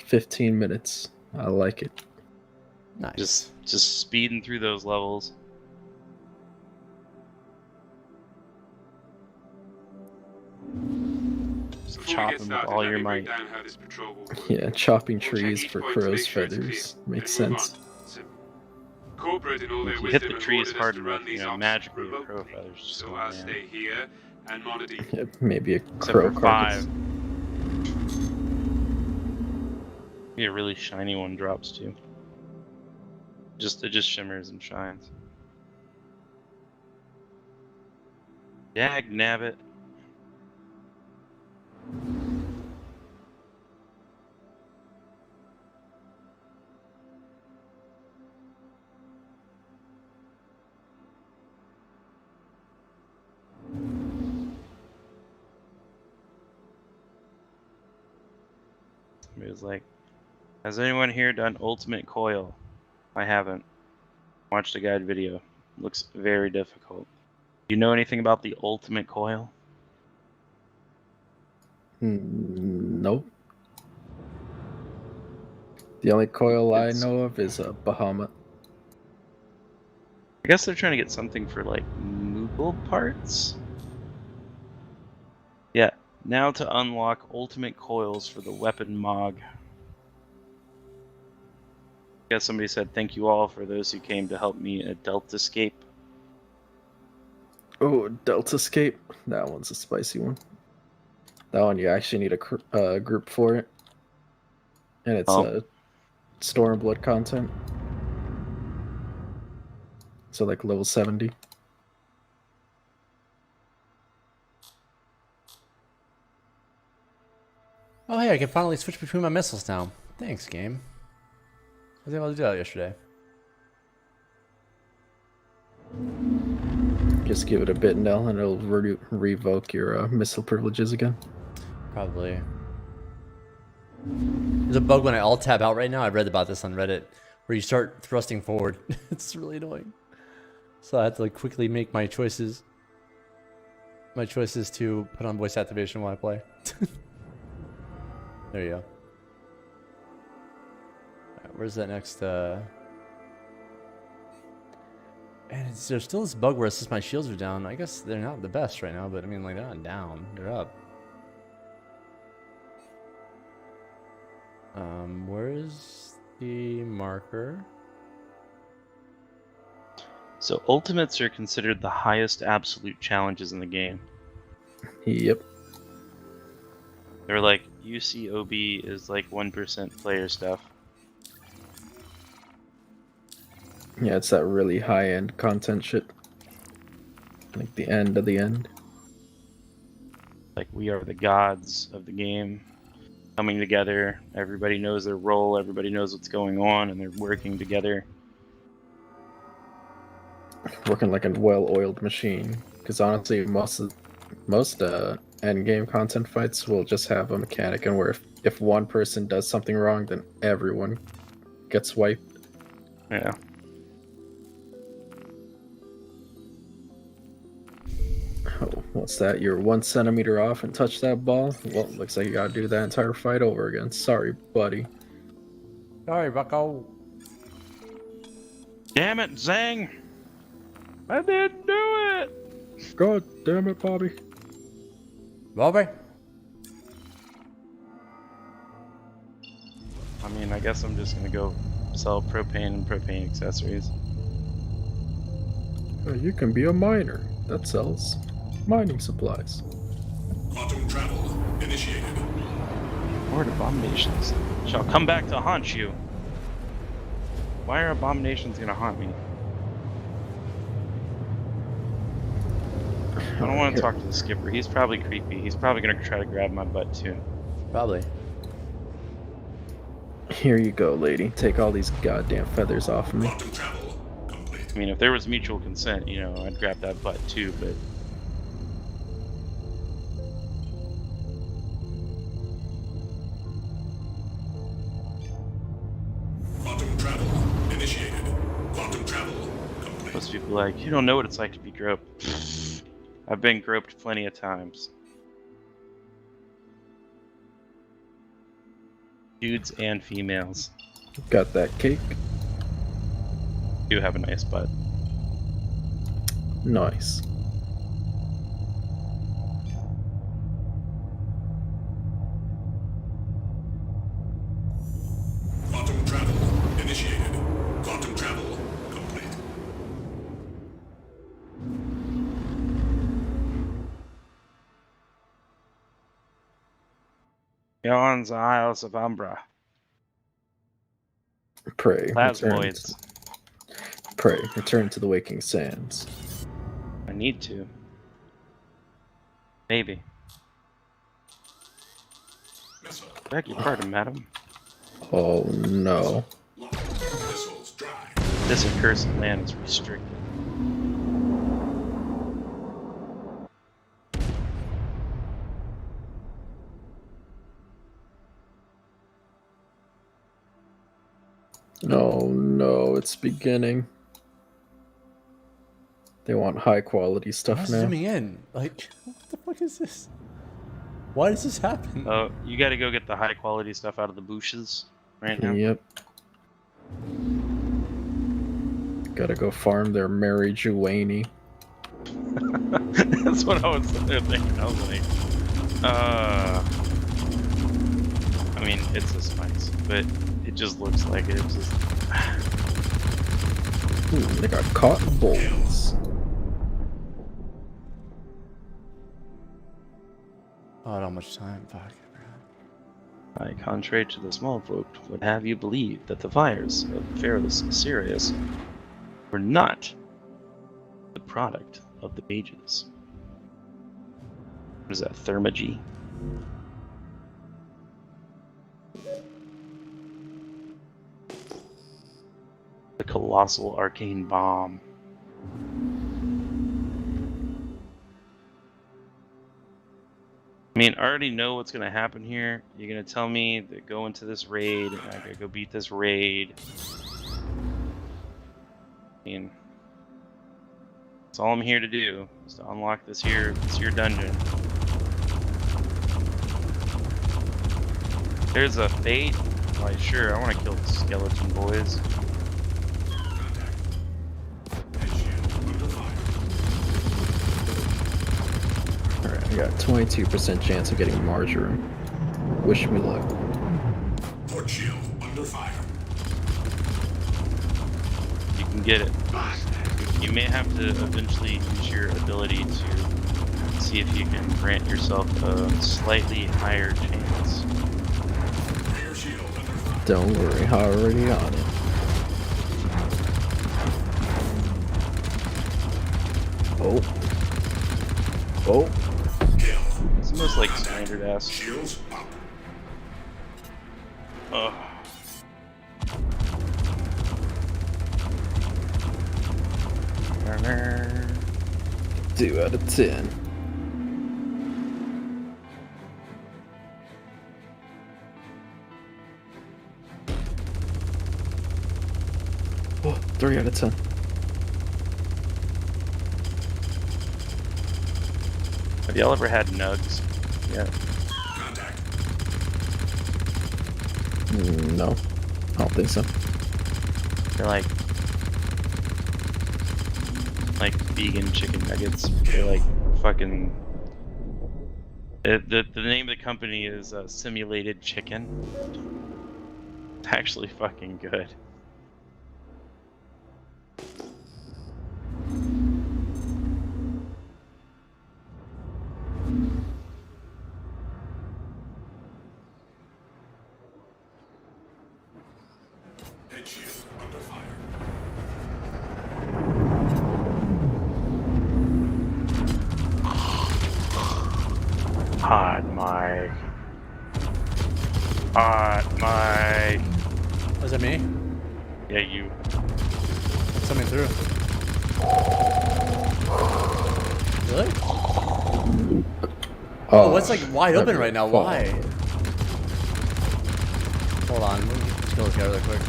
15 minutes. I like it. Nice. Just speeding through those levels. Just Before we chop get them with started, all let your me break might. down how this patrol will work. Yeah, chopping We'll check trees each for point to crow's make sure it's feathers clear, makes then move sense. on. Simple. Corporate in all their If you wisdom hit the have trees ordered us hard to enough, run these you know, ops magically your crow remotely. feathers just So go I'll down. stay here and monitor you. Yeah, maybe a Except crow for carcass. 5. Maybe a really shiny one drops too. It just shimmers and shines. Dag nabbit. It was like, has anyone here done Ultimate Coil? I haven't. Watched a guide video. Looks very difficult. Do you know anything about the Ultimate Coil? Nope. The only coil I It's- know of is a Bahamut. I guess they're trying to get something for like Moogle parts. Yeah. Now to unlock ultimate coils for the weapon Mog. Guess somebody said thank you all for those who came to help me at Deltascape. Oh, Deltascape. That one's a spicy one. That one you actually need a group for it. And it's Stormblood content. So like level 70. Oh, hey, I can finally switch between my missiles now. Thanks, game. I was able to do that yesterday. Just give it a bit, Nell, and it'll revoke your missile privileges again. Probably. There's a bug when I alt tab out right now. I read about this on Reddit, where you start thrusting forward. It's really annoying. So I have to like quickly make my choices. My choices to put on voice activation while I play. There you go. Alright, where's that next? And there's still this bug where it says my shields are down. I guess they're not the best right now, but I mean, like, they're not down. They're up. Where's the marker? So ultimates are considered the highest absolute challenges in the game. Yep. They're like UCOB is like 1% player stuff. Yeah, it's that really high-end content shit. Like the end of the end. Like we are the gods of the game coming together. Everybody knows their role, everybody knows what's going on, and they're working together. Working like a well-oiled machine. Because honestly, most end-game content fights will just have a mechanic, and where if one person does something wrong, then everyone gets wiped. Yeah. Oh, what's that? You're 1 centimeter off and touch that ball? Well, looks like you gotta do that entire fight over again. Sorry, buddy. Sorry, Bucko. Damn it, Zang! I didn't do it! God damn it, Bobby. Bobby? I mean, I guess I'm just gonna go sell propane and propane accessories. You can be a miner. That sells. mining supplies. Quantum travel initiated. Lord abominations shall come back to haunt you. Why are abominations gonna haunt me? I don't want to talk to the skipper. He's probably creepy. He's probably gonna try to grab my butt too. Probably. Here you go, lady. Take all these goddamn feathers off of me. Quantum travel complete. I mean, if there was mutual consent, you know, I'd grab that butt too, but... Quantum travel initiated. Quantum travel complete. Most people are like, you don't know what it's like to be groped. I've been groped plenty of times. Dudes and females. Got that cake? Do have a nice butt. Nice. Quantum travel initiated. Quantum travel complete. Beyond the Isles of Umbra. Pray. Plasmoids. Pray. Return to the waking sands. I need to. Maybe. Missile. Beg your pardon, madam. Oh no. Missiles dry. This accursed land is restricted. Oh no, it's beginning. They want high quality I'm stuff now. zooming in. Like, what the fuck is this? Why does this happen? Oh, you gotta go get the high quality stuff out of the bushes right now. Yep. Gotta go farm their marijuana. That's what I was thinking. I was like, I mean, it's a spice, but it just looks like it. It's just. They got cotton bolts. Oh, not much time. Fuck. I, contrary to the small folk, would have you believe that the fires of Fairless Sirius were not the product of the mages. What is that, Thermagy? The colossal arcane bomb. I mean, I already know what's gonna happen here. You're gonna tell me to go into this raid, and I gotta go beat this raid. I mean, that's all I'm here to do, is to unlock this here dungeon. There's a fate. Why, sure, I want to kill the skeleton boys. Contact. Head shield under fire. Alright, I got 22% chance of getting marjoram. Wish me luck. Port shield under fire. You can get it. You may have to eventually use your ability to see if you can grant yourself a slightly higher chance. Rear shield under fire. Don't worry, already on it. Oh. Oh. Kill. It's the most like standard ass. Shields up. Ugh. 2 out of 10. Oh, 3 out of 10. Have y'all ever had nugs? Yeah. Contact. No, I don't think so. They're like vegan chicken nuggets. They're like fucking. The name of the company is Simulated Chicken. It's actually fucking good. Hot mic. Hot mic. Was it me? Yeah, you. Something through. Really? Oh, it's like wide open right now. Why? Hold on. Let me get this kill really quick.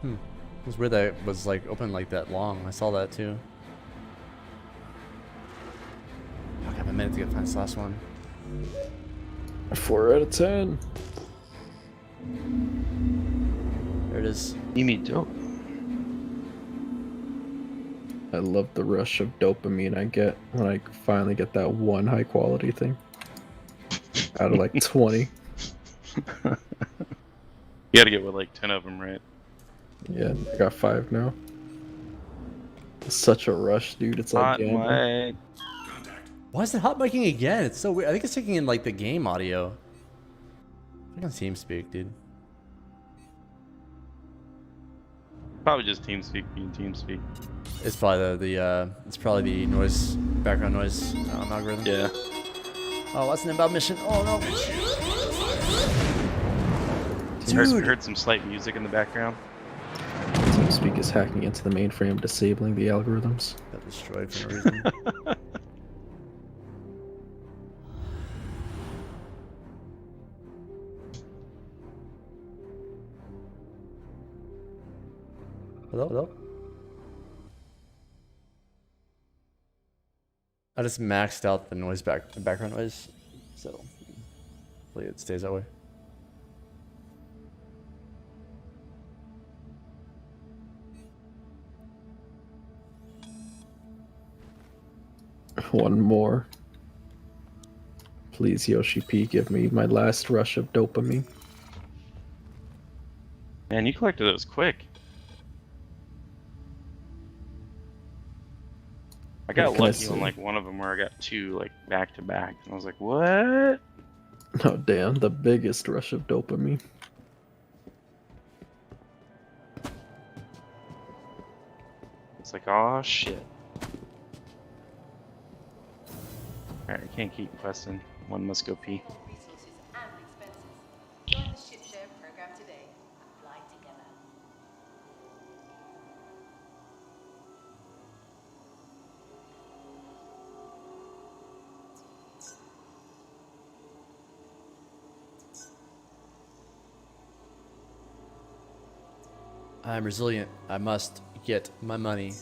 It was weird that it was like open like that long. I saw that too. I have a minute to get past this last one. 4 out of 10. There it is. You mean dope? I love the rush of dopamine I get when I finally get that one high quality thing. Out of like 20. You gotta get with like 10 of them, right? Yeah, I got 5 now. It's such a rush, dude. It's like Hot gambling. mic. Why is it hot micing again? It's so weird. I think it's taking in like the game audio. I think on TeamSpeak, dude. Probably just TeamSpeak being TeamSpeak. It's probably it's probably the noise, background noise algorithm. Yeah. Oh, what's an inbound mission? Oh no. Heard some slight music in the background. TeamSpeak is hacking into the mainframe, disabling the algorithms. Got destroyed for no reason. Hello, hello. I just maxed out the noise background noise, so hopefully it stays that way. One more. Please, Yoshi P, give me my last rush of dopamine. Man, you collected those quick. I got lucky on like one of them where I got 2 like back to back, and I was like, "What?" Oh damn, the biggest rush of dopamine. It's like, "Oh shit." Alright, I can't keep questing. One must go pee. Resources and expenses. Join the ship share program today and fly together. I'm resilient. I must get my money. For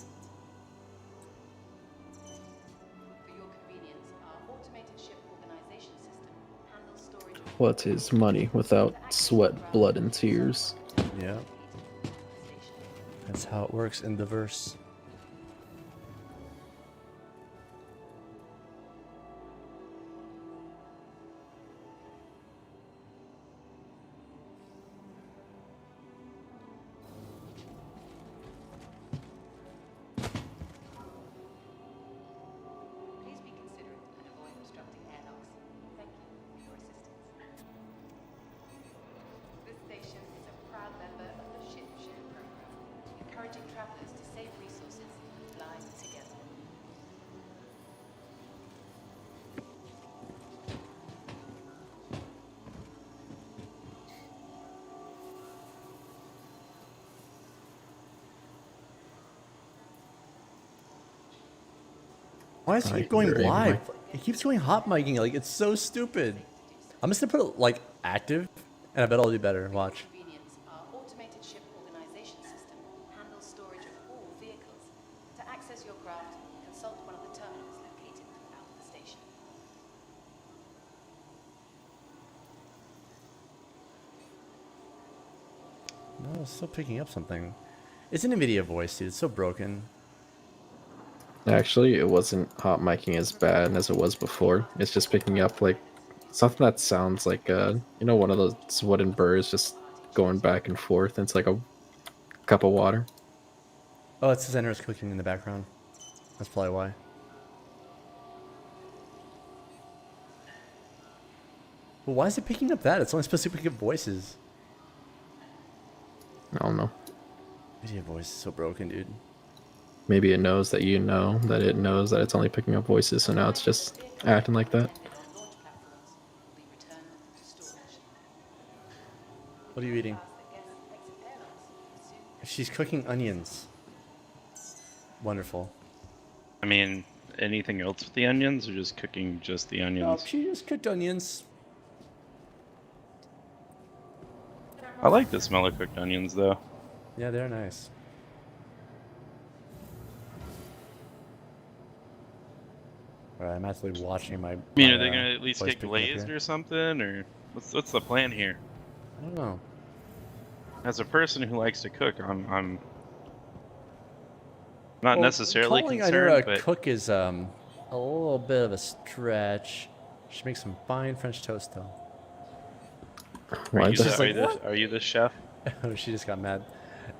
your convenience, our automated ship organization system handles storage of What is money without sweat, blood, and tears? Yeah, that's how it works in the verse. Please be considerate and avoid obstructing airlocks. Thank you for your assistance. This station is a proud member of the Ship Share program, encouraging travelers to save resources and fly together. Why does it keep going live? It keeps going hot micing. Like, it's so stupid. I'm just gonna put it like active, and I bet I'll do better. Watch. Convenience, our automated ship organization system handles storage of all vehicles. To access your craft, consult one of the terminals located throughout the station. No, it's still picking up something. It's an NVIDIA voice, dude. It's so broken. Actually, it wasn't hot micing as bad as it was before. It's just picking up like something that sounds like one of those wooden burrs just going back and forth. It's like a cup of water. Oh, it's the Zender's cooking in the background. That's probably why. Well, why is it picking up that? It's only supposed to pick up voices. I don't know. NVIDIA voice is so broken, dude. Maybe it knows that you know that it knows that it's only picking up voices, so now it's just acting like that. Launch platforms will be returned to storage. What are you eating? Exit airlocks soon. She's cooking onions. Wonderful. I mean, anything else with the onions, or just cooking just the onions? She just cooked onions. I like the smell of cooked onions, though. Yeah, they're nice. Alright, I'm actually watching my. I mean, my, are they gonna at least voice get picking up glazed here. or something, or what's the plan here? I don't know. As a person who likes to cook, I'm not Well, necessarily calling concerned, Ira a but cook is a little bit of a stretch. She makes some fine French toast though. Why are you, the, are you the chef? Oh, she just got mad.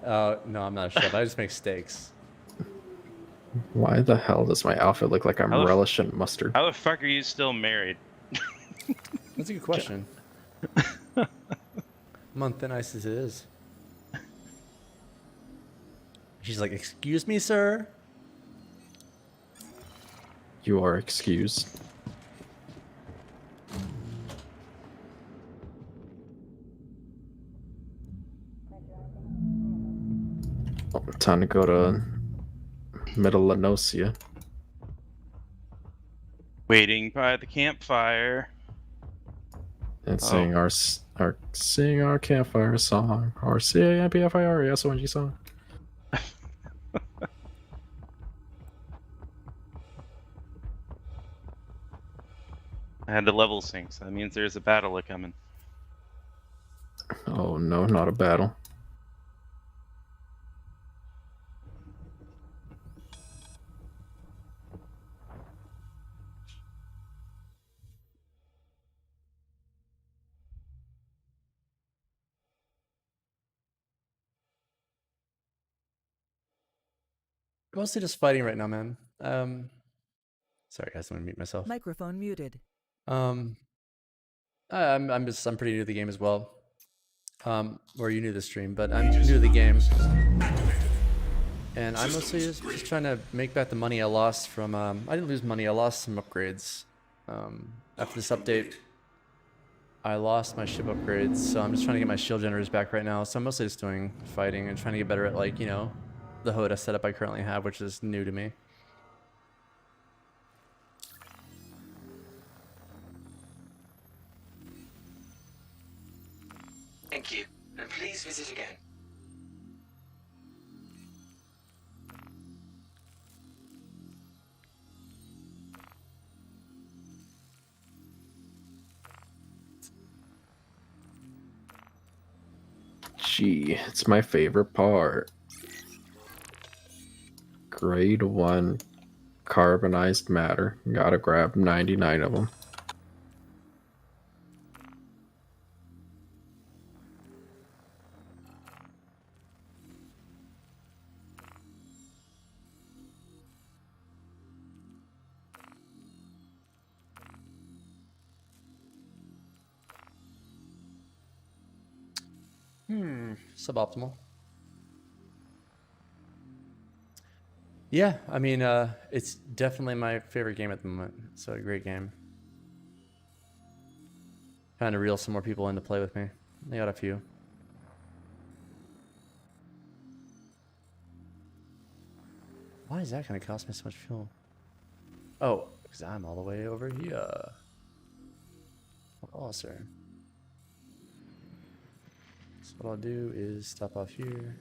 No, I'm not a chef. I just make steaks. why the hell does my outfit look like I'm How the f- relishing mustard? How the fuck are you still married? That's a good question. I'm on thin ice as it is. She's like, "Excuse me, sir." You are excused. Oh, time to go to Middle Lenosia. Waiting by the campfire. And sing our campfire song, our CAMPFIRE song. I had to level sync, so that means there's a battle coming. Oh no, not a battle. Mostly just fighting right now, man. Sorry guys, I'm gonna mute myself. Microphone muted. I'm pretty new to the game as well. Or you knew the stream, but I'm new to the game. And I'm mostly just trying to make back the money I lost from I didn't lose money, I lost some upgrades. After this update, I lost my ship upgrades, so I'm just trying to get my shield generators back right now. So I'm mostly just doing fighting and trying to get better at, like, you know, the HOTA setup I currently have, which is new to me. Thank you, and please visit again. Gee, it's my favorite part. Grade 1 carbonized matter. Gotta grab 99 of them. Suboptimal. Yeah, I mean, it's definitely my favorite game at the moment. It's a great game. Trying to reel some more people in to play with me. I got a few. Why is that going to cost me so much fuel? Oh, because I'm all the way over here. Oh, sir. So what I'll do is stop off here.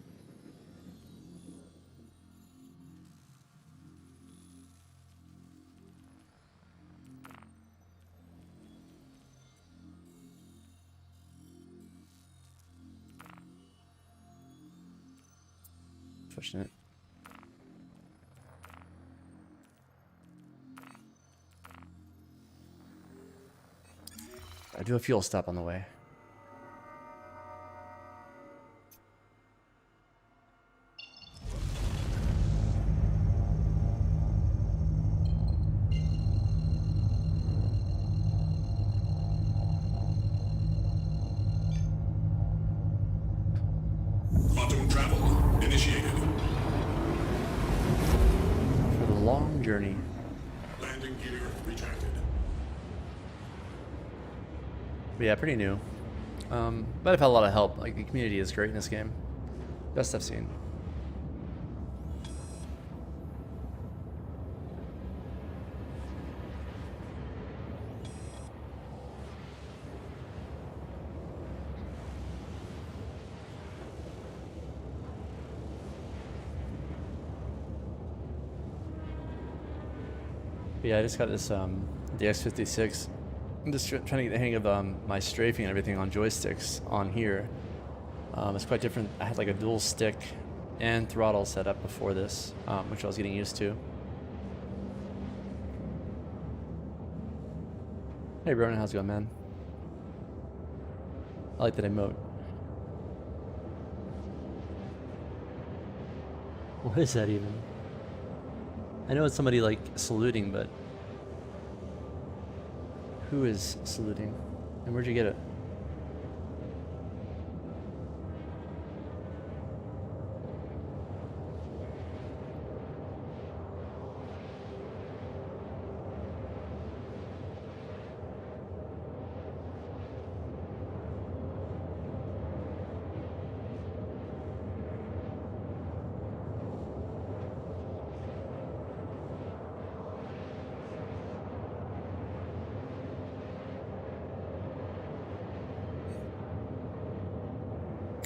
Pushing it. I do a fuel stop on the way. Quantum travel initiated. journey. Landing gear retracted. But yeah, pretty new. But I've had a lot of help. Like, the community is great in this game. Best I've seen. But yeah, I just got this the X56. I'm just trying to get the hang of my strafing and everything on joysticks on here. It's quite different. I had like a dual stick and throttle set up before this, which I was getting used to. Hey Bronan, how's it going, man? I like that emote. What is that even? I know it's somebody like saluting, but who is saluting? And where'd you get it?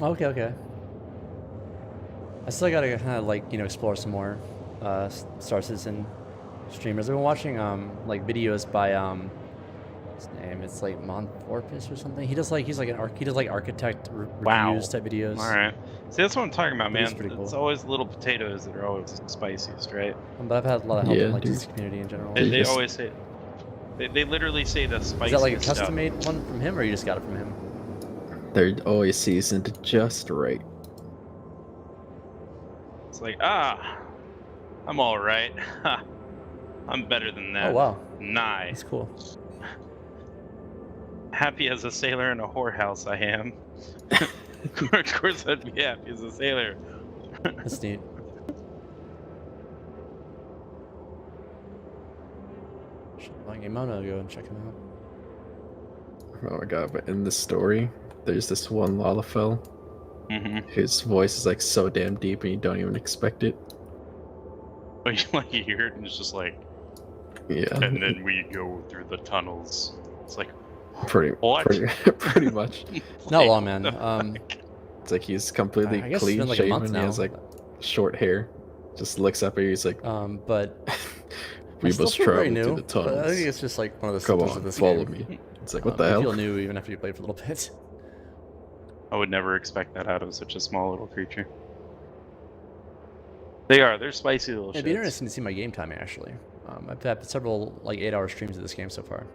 Okay, okay. I still gotta kind of like, you know, explore some more Star Citizen streamers. I've been watching like videos by his name, it's like Monthorpus or something. He does like he does like architect reviews type videos. All right. See, that's what I'm talking about, man. It's pretty cool. It's always little potatoes that are always the spiciest, right? But I've had a lot of help Yeah, in like dude. this community in general. They always say, they literally say the spiciest Is that like a stuff. custom made one from him, or you just got it from him? They're always seasoned just right. It's like, I'm all right. I'm better than that. Oh wow, Nice. that's cool. Happy as a sailor in a whorehouse, I am. Of course, I'd be happy as a sailor. That's neat. I'm gonna go and check him out. Oh my god, but in the story, there's this one Lalafell. His voice is like so damn deep and you don't even expect it. But you hear it and it's just like, Yeah. and then we go through the tunnels. It's like, Pretty what? pretty much. Not Like, long, man. what the It's like he's completely I guess it's clean been like a month shaven. He has now. like short hair. Just looks up at you. He's like, But "We I still must feel very travel new. to the But I think tunnels. it's just like one of the Come symptoms of on, this follow game. me." It's like, what the You hell? feel new even after you play for a little bit. I would never expect that out of such a small little creature. They're spicy little It'd shits. be interesting to see my game timing actually. I've had several like 8-hour streams of this game so far.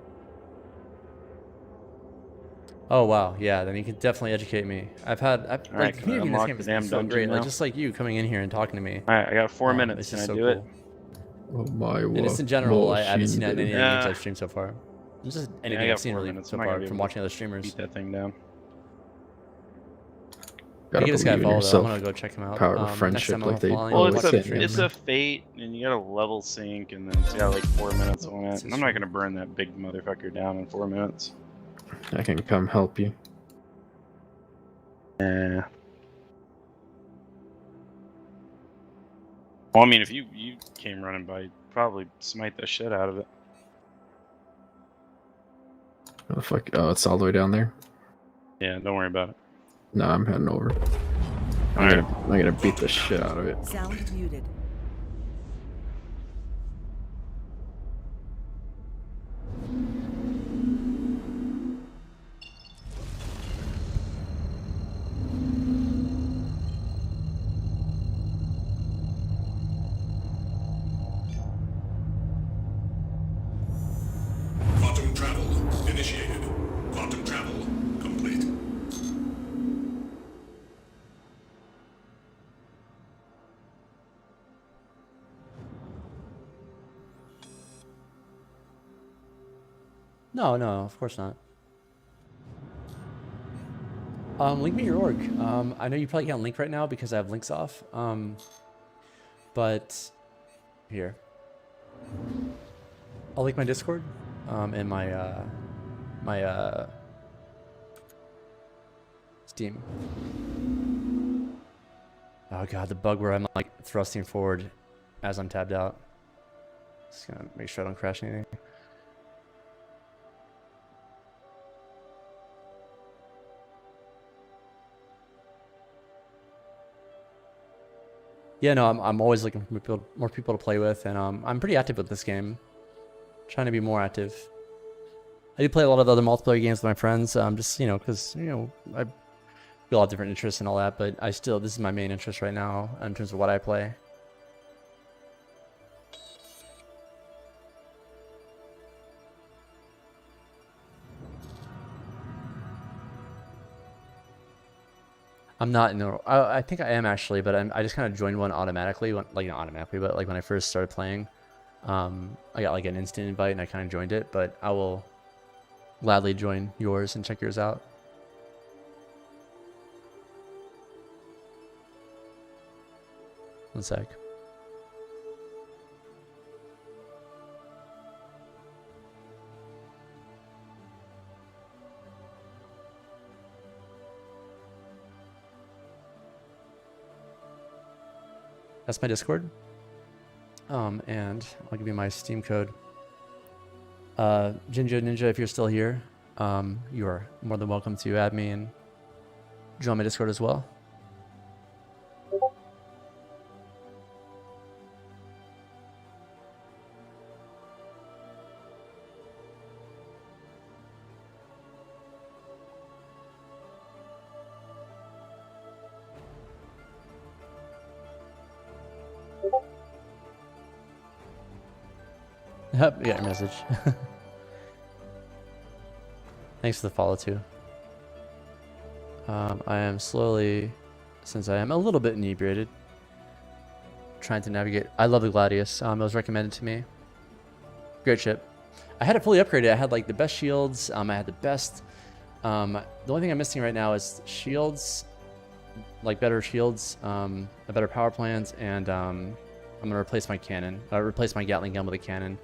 Oh wow, yeah. Then you can definitely educate me. Like Alright, the can I community in this unlock game the has damn been so dungeon great. Like now? just like you coming in here and talking to me. Alright, I got 4 It's minutes. Can just I so do it? cool. Oh my And just in general, I haven't seen that in any of the games Yeah. I've streamed so far. It's just I anything got I've seen 4 really minutes. so I'm not gonna far be from able watching other streamers. Beat that thing down. I give this guy a follow though. I'm gonna go check him out. Power of Next friendship, time I'm like they following, Well, I'll it's watch a the stream. it's a fate, and you got a level sync, and then it's got like 4 minutes on it. It's And I'm not gonna burn that big motherfucker down in 4 minutes. I can come help you. Yeah. Well, I mean, if you came running by, you'd probably smite the shit out of it. What the fuck? Oh, it's all the way down there. Yeah, don't worry about it. No, I'm heading over. I'm gonna beat the shit out of it. Sound muted. Quantum travel initiated. Quantum travel complete. No, no, of course not. Link me your org. I know you probably can't link right now because I have links off. But here. I'll link my Discord, and my Steam. Oh god, the bug where I'm like thrusting forward as I'm tabbed out. Just gonna make sure I don't crash anything. Yeah, no, I'm always looking for more people to play with, and I'm pretty active with this game. Trying to be more active. I do play a lot of other multiplayer games with my friends, just because I got a lot of different interests and all that. But this is my main interest right now in terms of what I play. I'm not I think I am actually, but I just kind of joined one automatically, not automatically, but like when I first started playing, I got like an instant invite and I kind of joined it. But I will gladly join yours and check yours out. One sec. That's my Discord. And I'll give you my Steam code. Jinjo Ninja, if you're still here, you are more than welcome to add me and join my Discord as well. Yep, got your message. Thanks for the follow too. I am slowly, since I am a little bit inebriated, trying to navigate. I love the Gladius. It was recommended to me. Great ship. I had it fully upgraded. I had like the best shields. I had the best. The only thing I'm missing right now is shields, like better shields, a better power plant, and I'm gonna replace my cannon. Replace my Gatling gun with a cannon.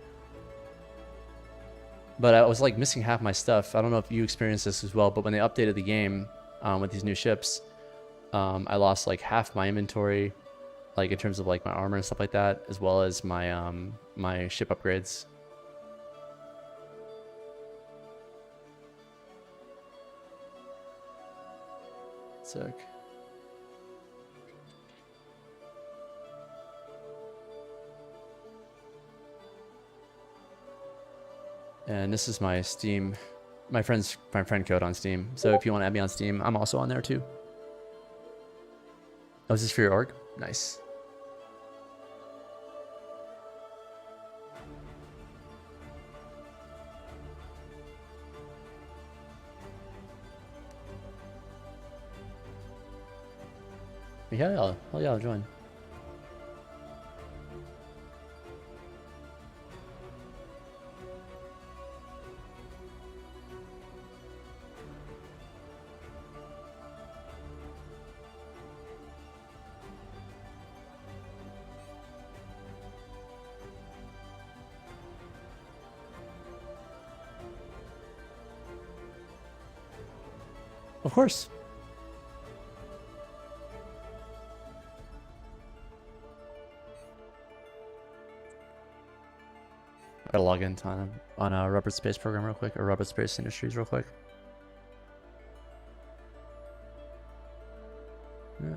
But I was like missing half my stuff. I don't know if you experienced this as well, but when they updated the game with these new ships, I lost like half my inventory, like in terms of like my armor and stuff like that, as well as my my ship upgrades. Sick. And this is my Steam, my friend code on Steam. So if you want to add me on Steam, I'm also on there too. Oh, is this for your org? Nice. Yeah, I'll join. Of course. I gotta log in on a Rubber Space program real quick, or Rubber Space Industries real quick. Yeah.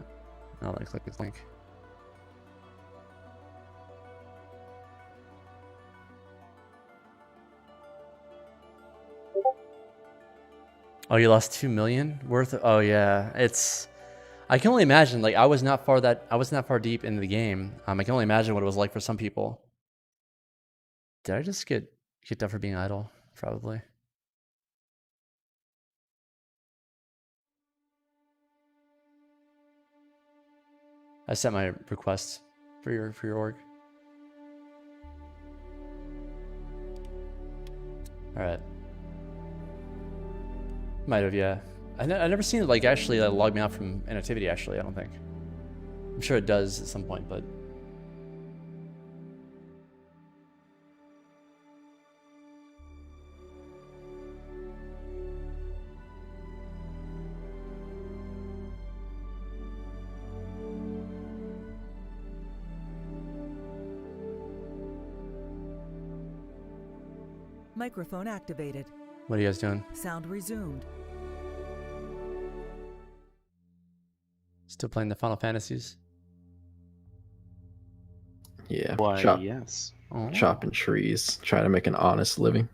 I'll click this link. Oh, you lost 2 million worth of, oh yeah, I can only imagine, like I was not that far deep into the game. I can only imagine what it was like for some people. Did I just get kicked out for being idle? Probably. I sent my request for your org. All right. Might have, yeah. I never seen it like actually log me out from inactivity. Actually, I don't think. I'm sure it does at some point, but Microphone activated. What are you guys doing? Sound resumed. Still playing the Final Fantasies? Yeah, Why, chop, yes. Oh. chopping trees, trying to make an honest living.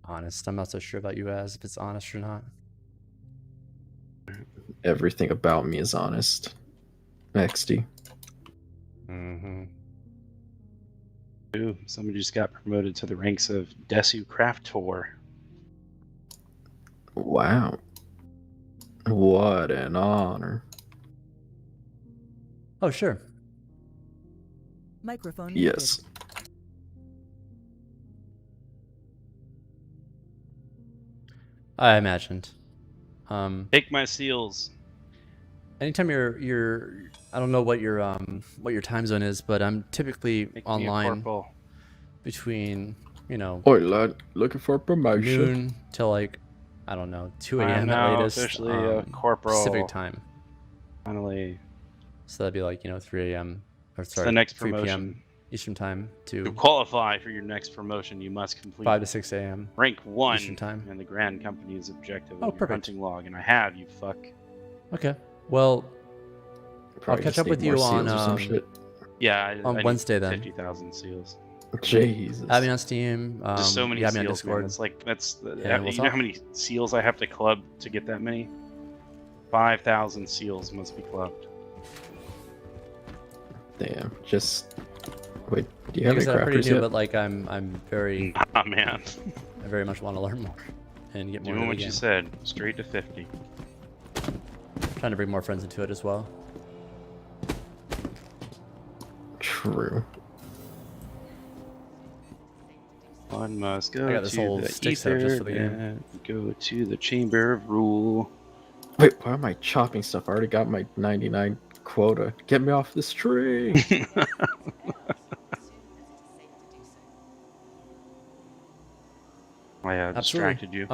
Honest. I'm not so sure about you as if it's honest or not. Everything about me is honest. XD. Mm-hmm. Ooh, somebody just got promoted to the ranks of Desu Craftor. Wow. What an honor. Oh, sure. Microphone Yes. I imagined. Take my seals. Anytime you're I don't know what your time zone is, but I'm typically Make me a online corporal. between, you know, Oi, lad, looking for a promotion. noon till like, I don't know, 2 I'm a.m. at now latest, officially a corporal. Pacific time. Finally, So that'd be like, 3 a.m. or it's sorry, the next 3 promotion. p.m. Eastern time To to qualify for your next promotion, you must complete 5 to 6 a.m. rank 1 Eastern time. and the Grand Company's objective Oh, of your perfect. hunting log, and I have, you fuck. Okay. Well, Probably catch just up with need more you on, seals or some shit. Yeah, on I need Wednesday then. 50,000 seals. Jesus. add me on Steam. There's so many you have me on seals, man. Discord. It's like that's Yeah, you we'll know talk. how many seals I have to club to get that many? 5,000 seals must be clubbed. Damn. Just wait. Do you Like have I any said, I'm pretty crafters new, yet? but like I'm very, Ah, man. I very much want to learn more and get more Doing into what the you game. said. Straight to 50. Trying to bring more friends into it as well. True. One must I go got this to whole the stick setup just for the game. and go to the Chamber of Rule. Wait, why am I chopping stuff? I already got my 99 quota. Get me off this tree. I Absolutely. distracted you.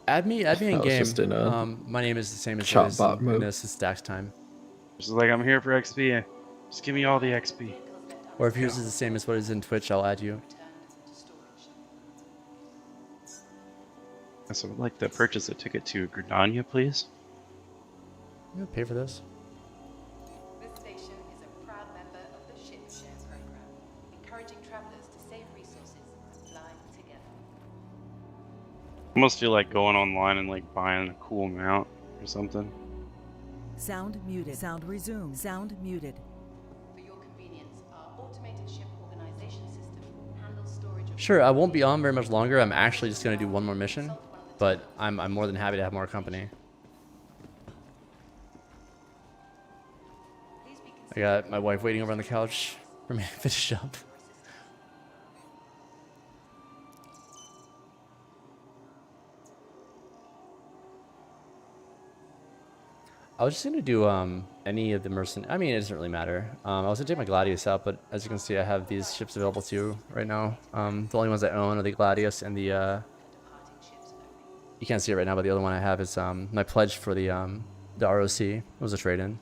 Add me in I was game. just in a My name is the same as chop it is bot in mode. this is Dax time. Just like I'm here for XP. Just give me all the XP. Or if yours is the same as what is in Twitch, I'll add you. So I'd like to purchase a ticket to Gridania, please. You pay for this? This station is a proud member of the Ship Share program, encouraging travelers to save resources and fly together. I almost feel like going online and like buying a cool mount or something. Sound muted. Sound resumed. Sound muted. For your convenience, our automated ship organization system handles storage of Sure, I won't be on very much longer. I'm actually just gonna do one more mission, but I'm more than happy to have more company. I got my wife waiting over on the couch for me to finish up. I was just gonna do any of the I mean, it doesn't really matter. I was gonna take my Gladius out, but as you can see, I have these ships available too right now. The only ones I own are the Gladius and the. You can't see it right now, but the other one I have is my pledge for the ROC. It was a trade-in.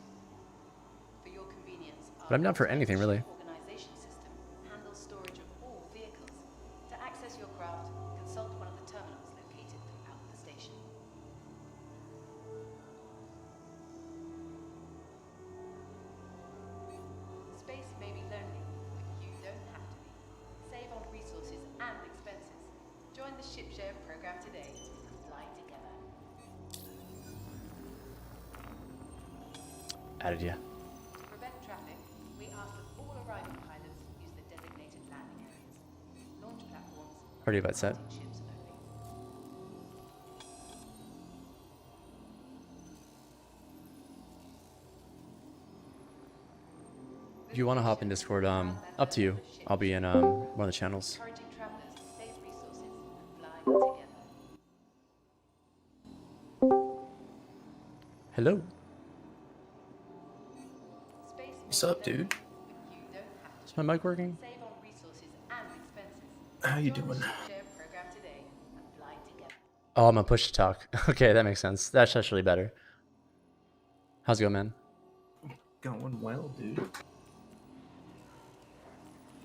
For your convenience, But I'm down for anything really. organization system handles storage of all vehicles. To access your craft, consult one of the terminals located throughout the station. Space may be lonely, but you don't have to be. Save on resources and expenses. Join the Ship Share program today and fly together. Added ya. To prevent traffic, we ask that all arriving pilots use the designated landing areas. Launch platforms Already about set. ships only. If you want to hop in Discord, up to you. I'll be in one of the channels. Encouraging travelers to save resources and fly together. Hello. Space may What's be up, lonely, dude? but you don't have to. Is my mic working? Save on resources and expenses. How you Join the doing? Ship Share program today and fly together. Oh, I'm a push to talk. Okay, that makes sense. That's actually better. How's it going, man? Going well, dude.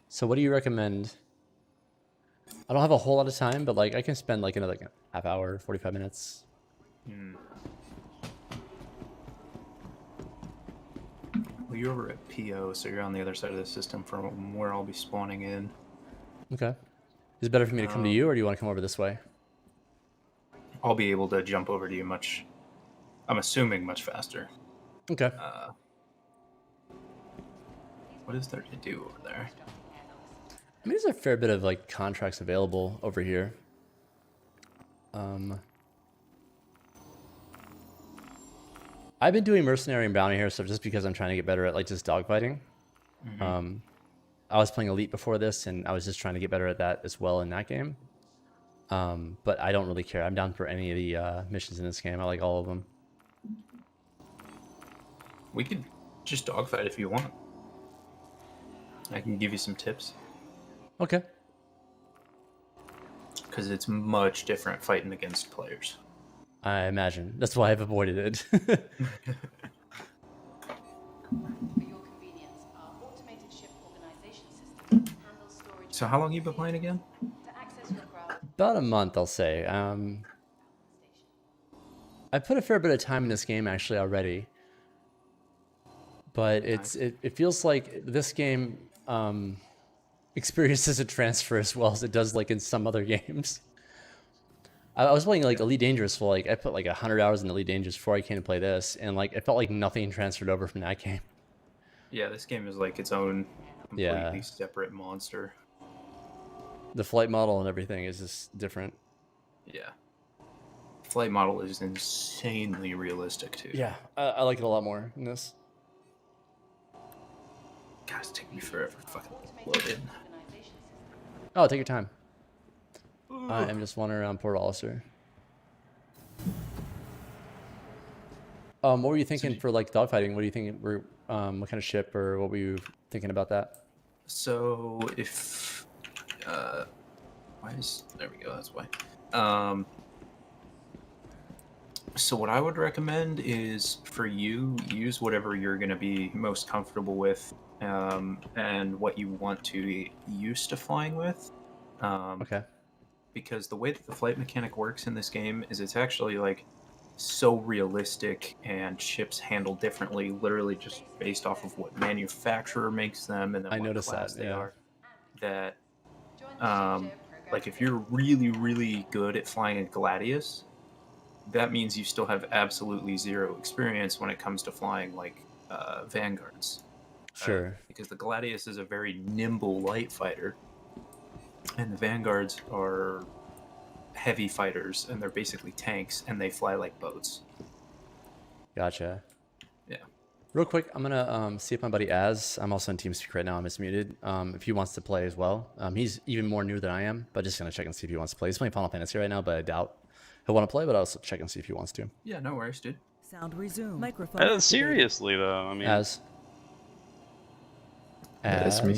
So what do you recommend I don't have a whole lot of time, but like I can spend like another half hour, 45 minutes. Well, you're over at PO, so you're on the other side of the system from where I'll be spawning in. Okay. Is it better for me to come to you, or do you want to come over this way? I'll be able to jump over to you much, I'm assuming much faster. Okay. What is there to do over there? I mean, there's a fair bit of like contracts available over here. I've been doing mercenary and bounty here stuff just because I'm trying to get better at like just dogfighting. I was playing Elite before this, and I was just trying to get better at that as well in that game. But I don't really care. I'm down for any of the missions in this game. I like all of them. We could just dogfight if you want. I can give you some tips. Okay. Because it's much different fighting against players. I imagine. That's why I've avoided it. For your convenience, our automated ship organization system handles storage. So how long you been playing again? To access your craft. About a month, I'll say. I put a fair bit of time in this game actually already, but it feels like this game experiences a transfer as well as it does like in some other games. I was playing like Elite Dangerous for like I put like 100 hours in Elite Dangerous before I came to play this, and like it felt like nothing transferred over from that game. Yeah, this game is like its own completely separate monster. The flight model and everything is just different. Yeah. Flight model is insanely realistic too. Yeah, I like it a lot more in this. Guys, take me forever to fucking load in. Oh, take your time. I am just wandering around Port Alistair. What were you thinking for like dogfighting? What do you think? What kind of ship, or what were you thinking about that? So if there we go. That's why. So what I would recommend is for you use whatever you're going to be most comfortable with, and what you want to be used to flying with. Okay. Because the way that the flight mechanic works in this game is it's actually like so realistic, and ships handle differently, literally just based off of what manufacturer makes them and then what class they are. That like if you're really, really good at flying a Gladius, that means you still have absolutely zero experience when it comes to flying like Vanguards. Sure. Because the Gladius is a very nimble light fighter, and the Vanguards are heavy fighters, and they're basically tanks, and they fly like boats. Gotcha. Yeah. Real quick, I'm gonna see if my buddy Az, I'm also in TeamSpeak right now, I'm muted. If he wants to play as well. He's even more new than I am, but just gonna check and see if he wants to play. He's playing Final Fantasy right now, but I doubt he'll want to play, but I'll also check and see if he wants to. Yeah, no worries, dude. Sound resume. Microphone activated. Seriously though, I mean. Az. That's me.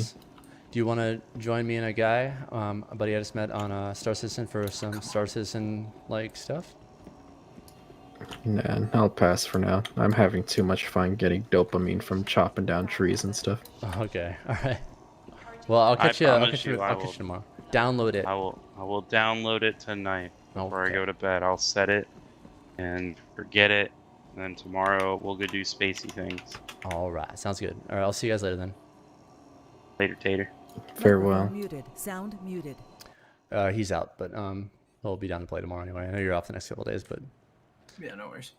Do you want to join me and a guy, a buddy I just met on Star Citizen for some Star Citizen like stuff? Nah, I'll pass for now. I'm having too much fun getting dopamine from chopping down trees and stuff. Okay, all right. Well, I'll catch you. I'll catch you tomorrow. Download it. I will download it tonight before I go to bed. I'll set it and forget it, and then tomorrow we'll go do spacey things. All right, sounds good. All right, I'll see you guys later then. Later, Tater. Farewell. Microphone muted. Sound muted. He's out, but he'll be down to play tomorrow anyway. I know you're off the next couple of days, but Yeah, no worries.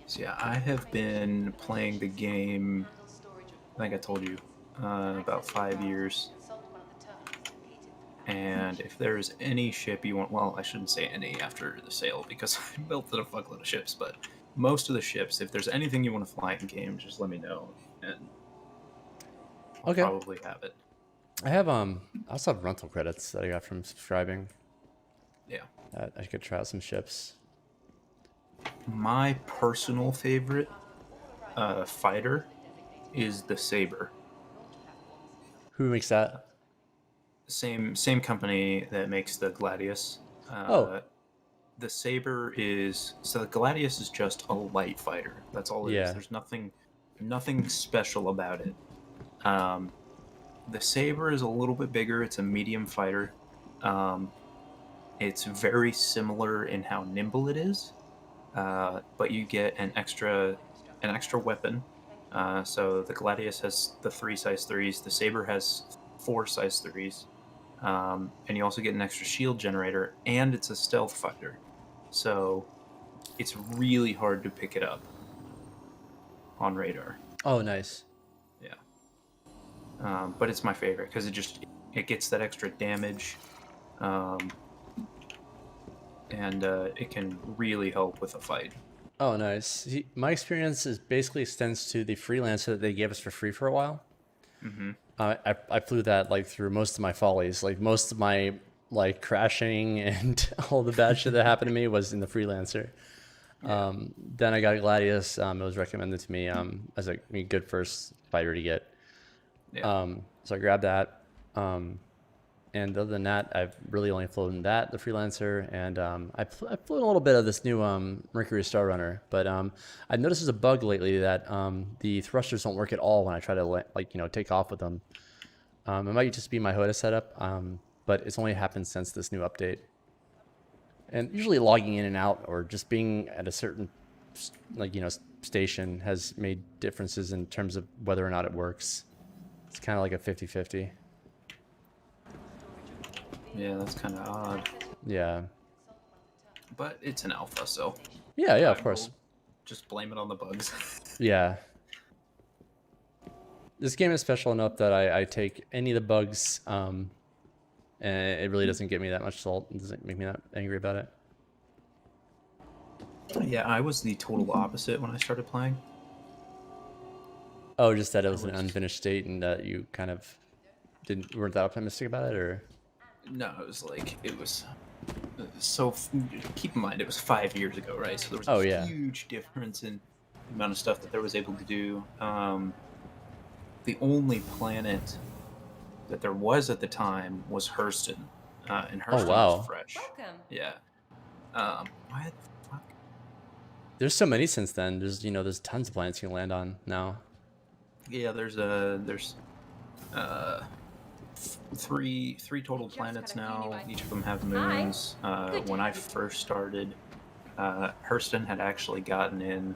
So yeah, I have been playing the game, I think I told you, about 5 years. And if there's any ship you want, well, I shouldn't say any after the sale because I built a fuckload of ships, but most of the ships, if there's anything you want to fly in game, just let me know, and I'll probably have it. I have I also have rental credits that I got from subscribing. Yeah. I could try out some ships. My personal favorite fighter is the Saber. Who makes that? Same company that makes the Gladius. The Saber is the Gladius is just a light fighter. That's all it is. There's nothing special about it. the Saber is a little bit bigger. It's a medium fighter. It's very similar in how nimble it is, but you get an extra weapon. So the Gladius has the 3 size 3s. The Saber has 4 size 3s. And you also get an extra shield generator, and it's a stealth fighter. So it's really hard to pick it up on radar. Oh, nice. Yeah. But it's my favorite because it gets that extra damage. And it can really help with a fight. Oh, nice. My experience is basically extends to the freelancer that they gave us for free for a while. Mm-hmm. I flew that like through most of my follies. Like most of my like crashing and all the bad shit that happened to me was in the freelancer. Yeah. Then I got a Gladius. It was recommended to me as a good first fighter to get. Yeah. So I grabbed that. And other than that, I've really only flown that, the freelancer, and I've flown a little bit of this new Mercury Star Runner. But I've noticed there's a bug lately that the thrusters don't work at all when I try to take off with them. It might just be my HOTA setup, but it's only happened since this new update. And usually logging in and out or just being at a certain station has made differences in terms of whether or not it works. It's kind of like a 50-50. Yeah, that's kind of odd. Yeah. But it's an alpha, so... Yeah, of course. Just blame it on the bugs. Yeah. This game is special enough that I take any of the bugs, and it really doesn't get me that much salt. It doesn't make me that angry about it. Yeah, I was the total opposite when I started playing. Oh, just that it was an unfinished state and that you kind of weren't that optimistic about it, or... No, it was so keep in mind it was 5 years ago, right? So there was a huge difference in the amount of stuff that there was able to do. The only planet that there was at the time was Hurston, and Hurston was fresh. Welcome. Yeah. Why the fuck? There's so many since then. There's tons of planets you can land on now. Yeah, there's three total planets now. Each of them have moons. When I first started, Hurston had actually gotten in.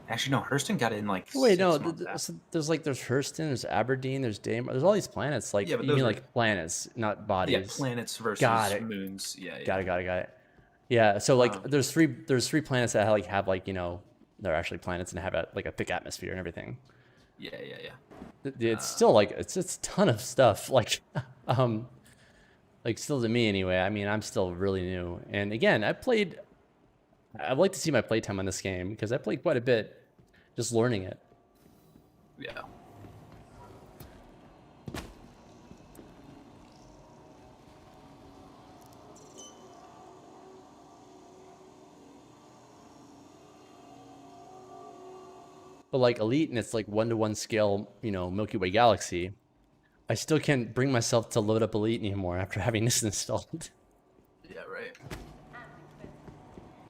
Actually, no, Hurston got in like. Wait, no. There's Hurston, there's Aberdeen, there's Daymar. There's all these planets. Like, yeah, but you mean like planets, not bodies. Yeah, planets versus moons. Yeah. Got it. Yeah. So like, there's three planets that have they're actually planets and have a thick atmosphere and everything. Yeah. It's still it's a ton of stuff still to me anyway. I mean, I'm still really new, and again, I'd like to see my playtime on this game because I played quite a bit just learning it. Yeah. But like Elite, and it's like 1-to-1 scale, Milky Way galaxy. I still can't bring myself to load up Elite anymore after having this installed. Yeah, right.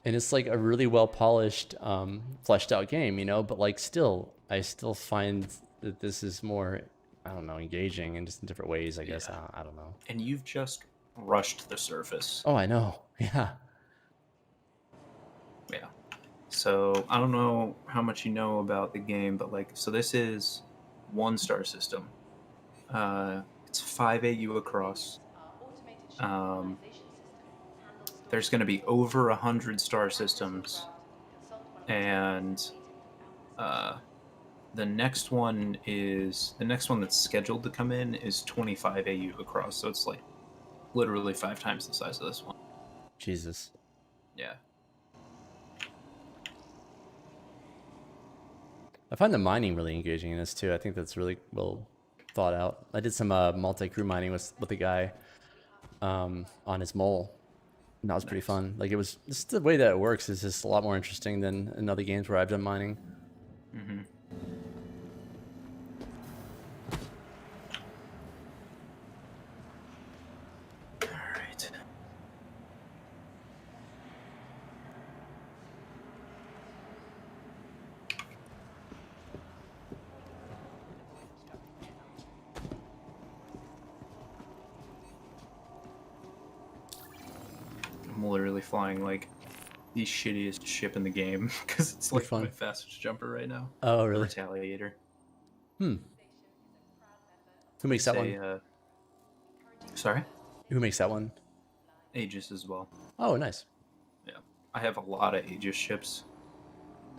And it's like a really well polished, fleshed out game, but I still find that this is more, I don't know, engaging in just in different ways, I guess. I don't know. And you've just rushed the surface. Oh, I know. Yeah. Yeah. So I don't know how much you know about the game, but so this is 1 star system. It's 5 AU across. There's going to be over 100 star systems, and the next one that's scheduled to come in is 25 AU across. So it's literally 5 times the size of this one. Jesus. Yeah. I find the mining really engaging in this too. I think that's really well thought out. I did some multi-crew mining with a guy on his mole. And that was pretty fun. It was just the way that it works is just a lot more interesting than in other games where I've done mining. Mm-hmm. I'm literally flying like the shittiest ship in the game because it's like Which one? my fastest jumper right now. Oh, The really? Retaliator. Hmm. Who makes that one? Sorry? Who makes that one? Aegis as well. Oh, nice. Yeah. I have a lot of Aegis ships.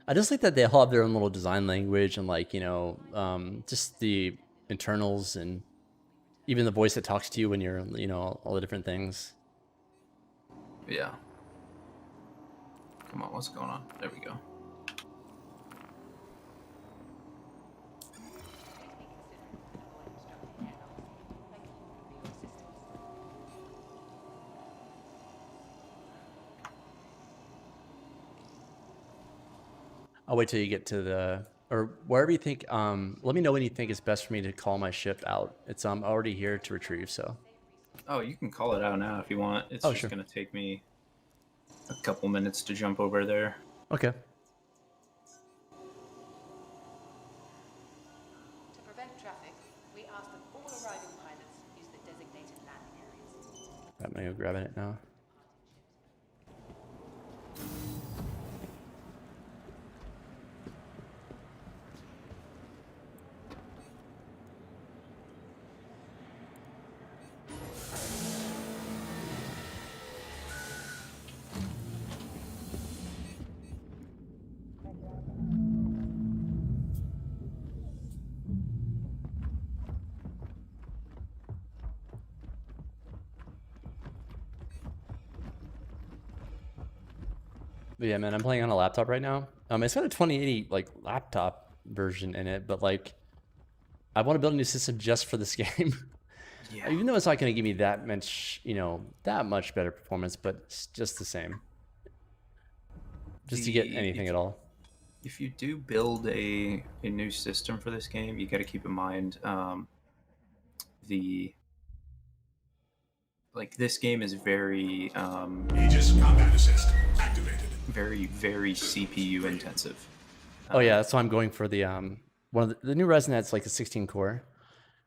I just like that they all have their own little design language and like, just the internals and even the voice that talks to you when you're, all the different things. Yeah. Come on, what's going on? There we go. I'll wait till you get to or wherever you think, let me know when you think it's best for me to call my ship out. It's already here to retrieve, so. Oh, you can call it out now if you want. It's just sure. going to take me a couple minutes to jump over there. Okay. To prevent traffic, we ask that all arriving pilots use the designated landing areas. I'm gonna go grabbing it now. But yeah, man, I'm playing on a laptop right now. It's got a 2080 like laptop version in it, but like, I want to build a new system just for this game. Yeah. Even though it's not going to give me that much, that much better performance, but it's just the same. Just to get anything at all. If you do build a new system for this game, you got to keep in mind this game is very Aegis combat assist activated. very CPU intensive. Oh yeah, that's why I'm going for the one of the new Ryzen that's like a 16 core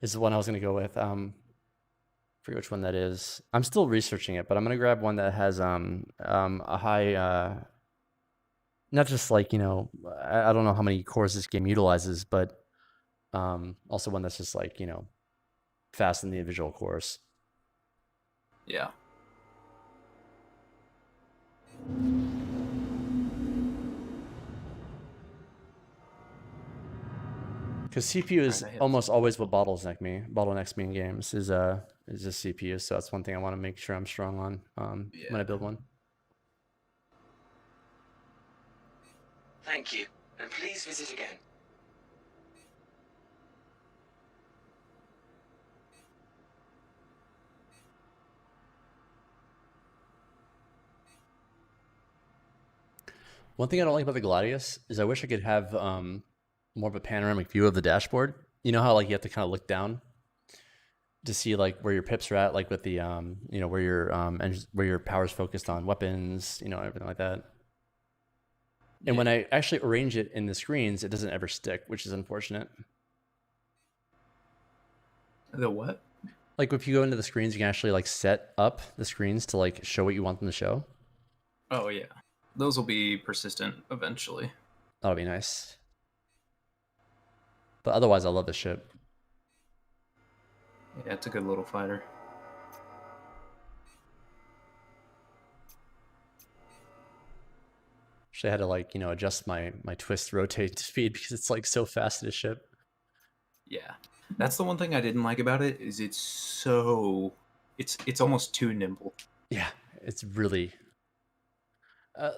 is the one I was going to go with. Forget which one that is. I'm still researching it, but I'm going to grab one that has a high not just like, I don't know how many cores this game utilizes, but also one that's just like, fast in the individual cores. Yeah. Because CPU is almost always what bottlenecks me in games is just CPU. So that's one thing I want to make sure I'm strong on when I build one. Thank you, and please visit again. One thing I don't like about the Gladius is I wish I could have more of a panoramic view of the dashboard. You know how like you have to kind of look down to see like where your pips are at, like with the where your power's focused on weapons, everything like that. And when I actually arrange it in the screens, it doesn't ever stick, which is unfortunate. The what? Like if you go into the screens, you can actually like set up the screens to like show what you want them to show. Oh yeah. Those will be persistent eventually. That'll be nice. But otherwise, I love the ship. Yeah, it's a good little fighter. Actually, I had to like, adjust my twist rotate speed because it's like so fast in a ship. Yeah. That's the one thing I didn't like about it is it's almost too nimble. Yeah, it's really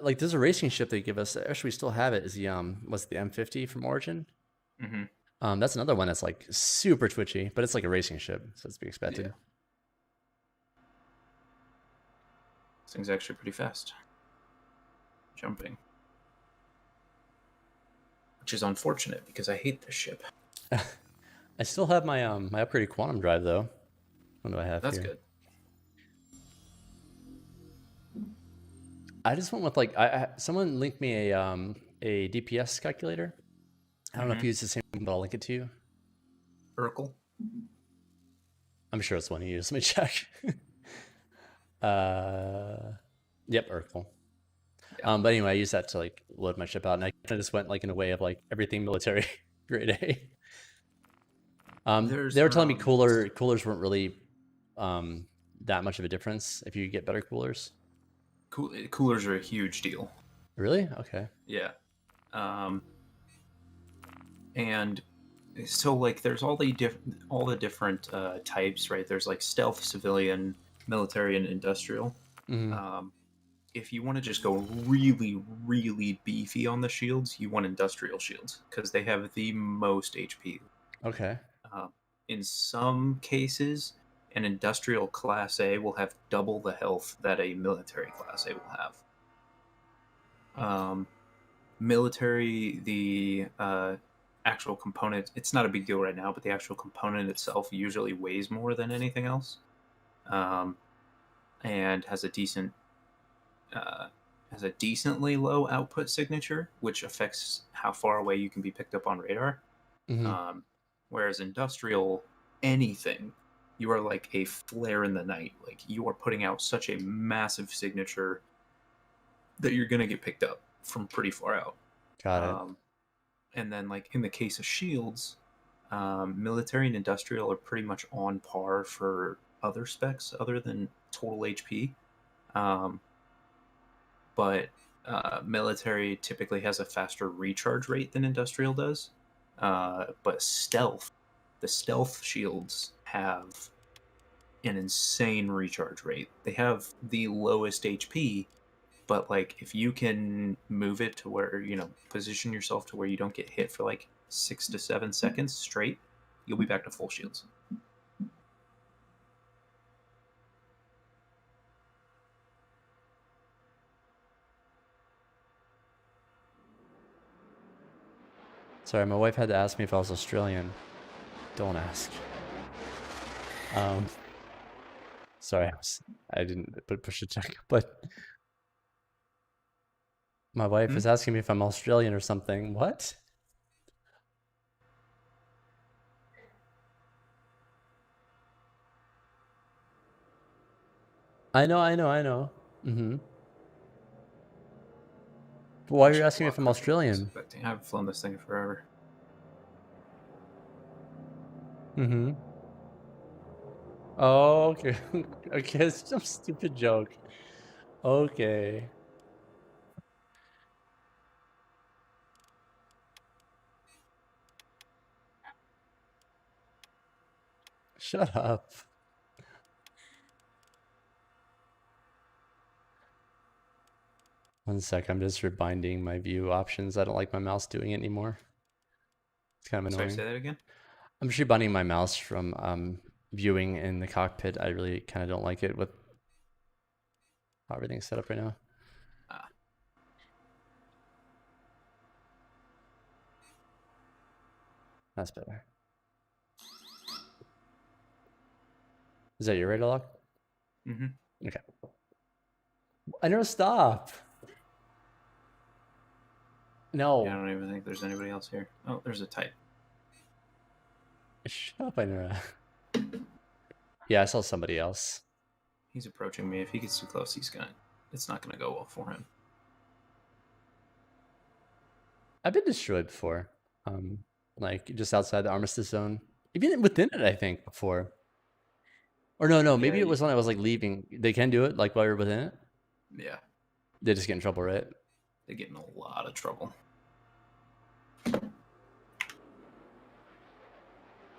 like there's a racing ship they give us. Actually, we still have it. Is the what's the M50 from Origin? Mm-hmm. That's another one that's like super twitchy, but it's like a racing ship, so it's to be expected. Yeah. This thing's actually pretty fast. Jumping. Which is unfortunate because I hate this ship. I still have my my upgraded quantum drive though. What do I have? That's here? good. I just went with like someone linked me a DPS calculator. I don't know if you use the same one, but I'll link it to you. Urkel? I'm sure it's one you use. Let me check. Yep, Urkel. But anyway, I used that to like load my ship out, and I kind of just went like in a way of like everything military grade A. They were telling me coolers weren't really that much of a difference if you get better coolers. Coolers are a huge deal. Really? Okay. Yeah. And so like there's all the different types, right? There's like stealth, civilian, military, and industrial. If you want to just go really, really beefy on the shields, you want industrial shields because they have the most HP. Okay. In some cases, an industrial class A will have double the health that a military class A will have. Military, the actual component, it's not a big deal right now, but the actual component itself usually weighs more than anything else, and has a decently low output signature, which affects how far away you can be picked up on radar. Whereas industrial, anything, you are like a flare in the night. Like you are putting out such a massive signature that you're gonna get picked up from pretty far out. Got it. And then like in the case of shields, military and industrial are pretty much on par for other specs other than total HP. But military typically has a faster recharge rate than industrial does. But the stealth shields have an insane recharge rate. They have the lowest HP, but like if you can move it to where, position yourself to where you don't get hit for like 6 to 7 seconds straight, you'll be back to full shields. Sorry, my wife had to ask me if I was Australian. Don't ask. Sorry, I didn't push a check, but my wife is asking me if I'm Australian or something. What? I know. But why are you asking me if I'm Australian? I've flown this thing forever. Oh, okay. Okay, it's some stupid joke. Okay. Shut up. One sec, I'm just rebinding my view options. I don't like my mouse doing it anymore. It's kind of annoying. Sorry, say that again? I'm just rebinding my mouse from viewing in the cockpit. I really kind of don't like it with how everything's set up right now. That's better. Is that your radar lock? Okay. I never stop. No. Yeah, I don't even think there's anybody else here. Oh, there's a type. Shut up, I know. Yeah, I saw somebody else. He's approaching me. If he gets too close, it's not gonna go well for him. I've been destroyed before. Like just outside the armistice zone. Even within it, I think, before. Or no, maybe it was when I was like leaving. They can do it like while you're within it? Yeah. They just get in trouble, right? They get in a lot of trouble.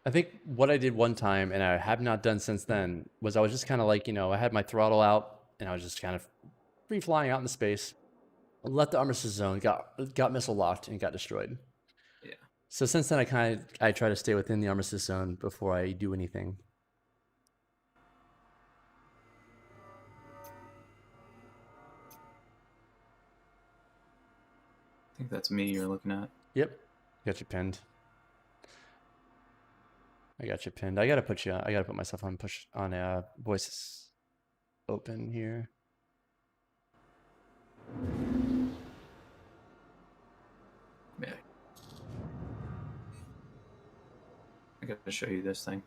I think what I did one time, and I have not done since then, was I was just kind of like, I had my throttle out, and I was just kind of free flying out in the space. I left the armistice zone, got missile locked, and got destroyed. Yeah. So since then, I try to stay within the armistice zone before I do anything. I think that's me you're looking at. Yep. Got you pinned. I gotta put myself on voices open here. Yeah. I gotta show you this thing.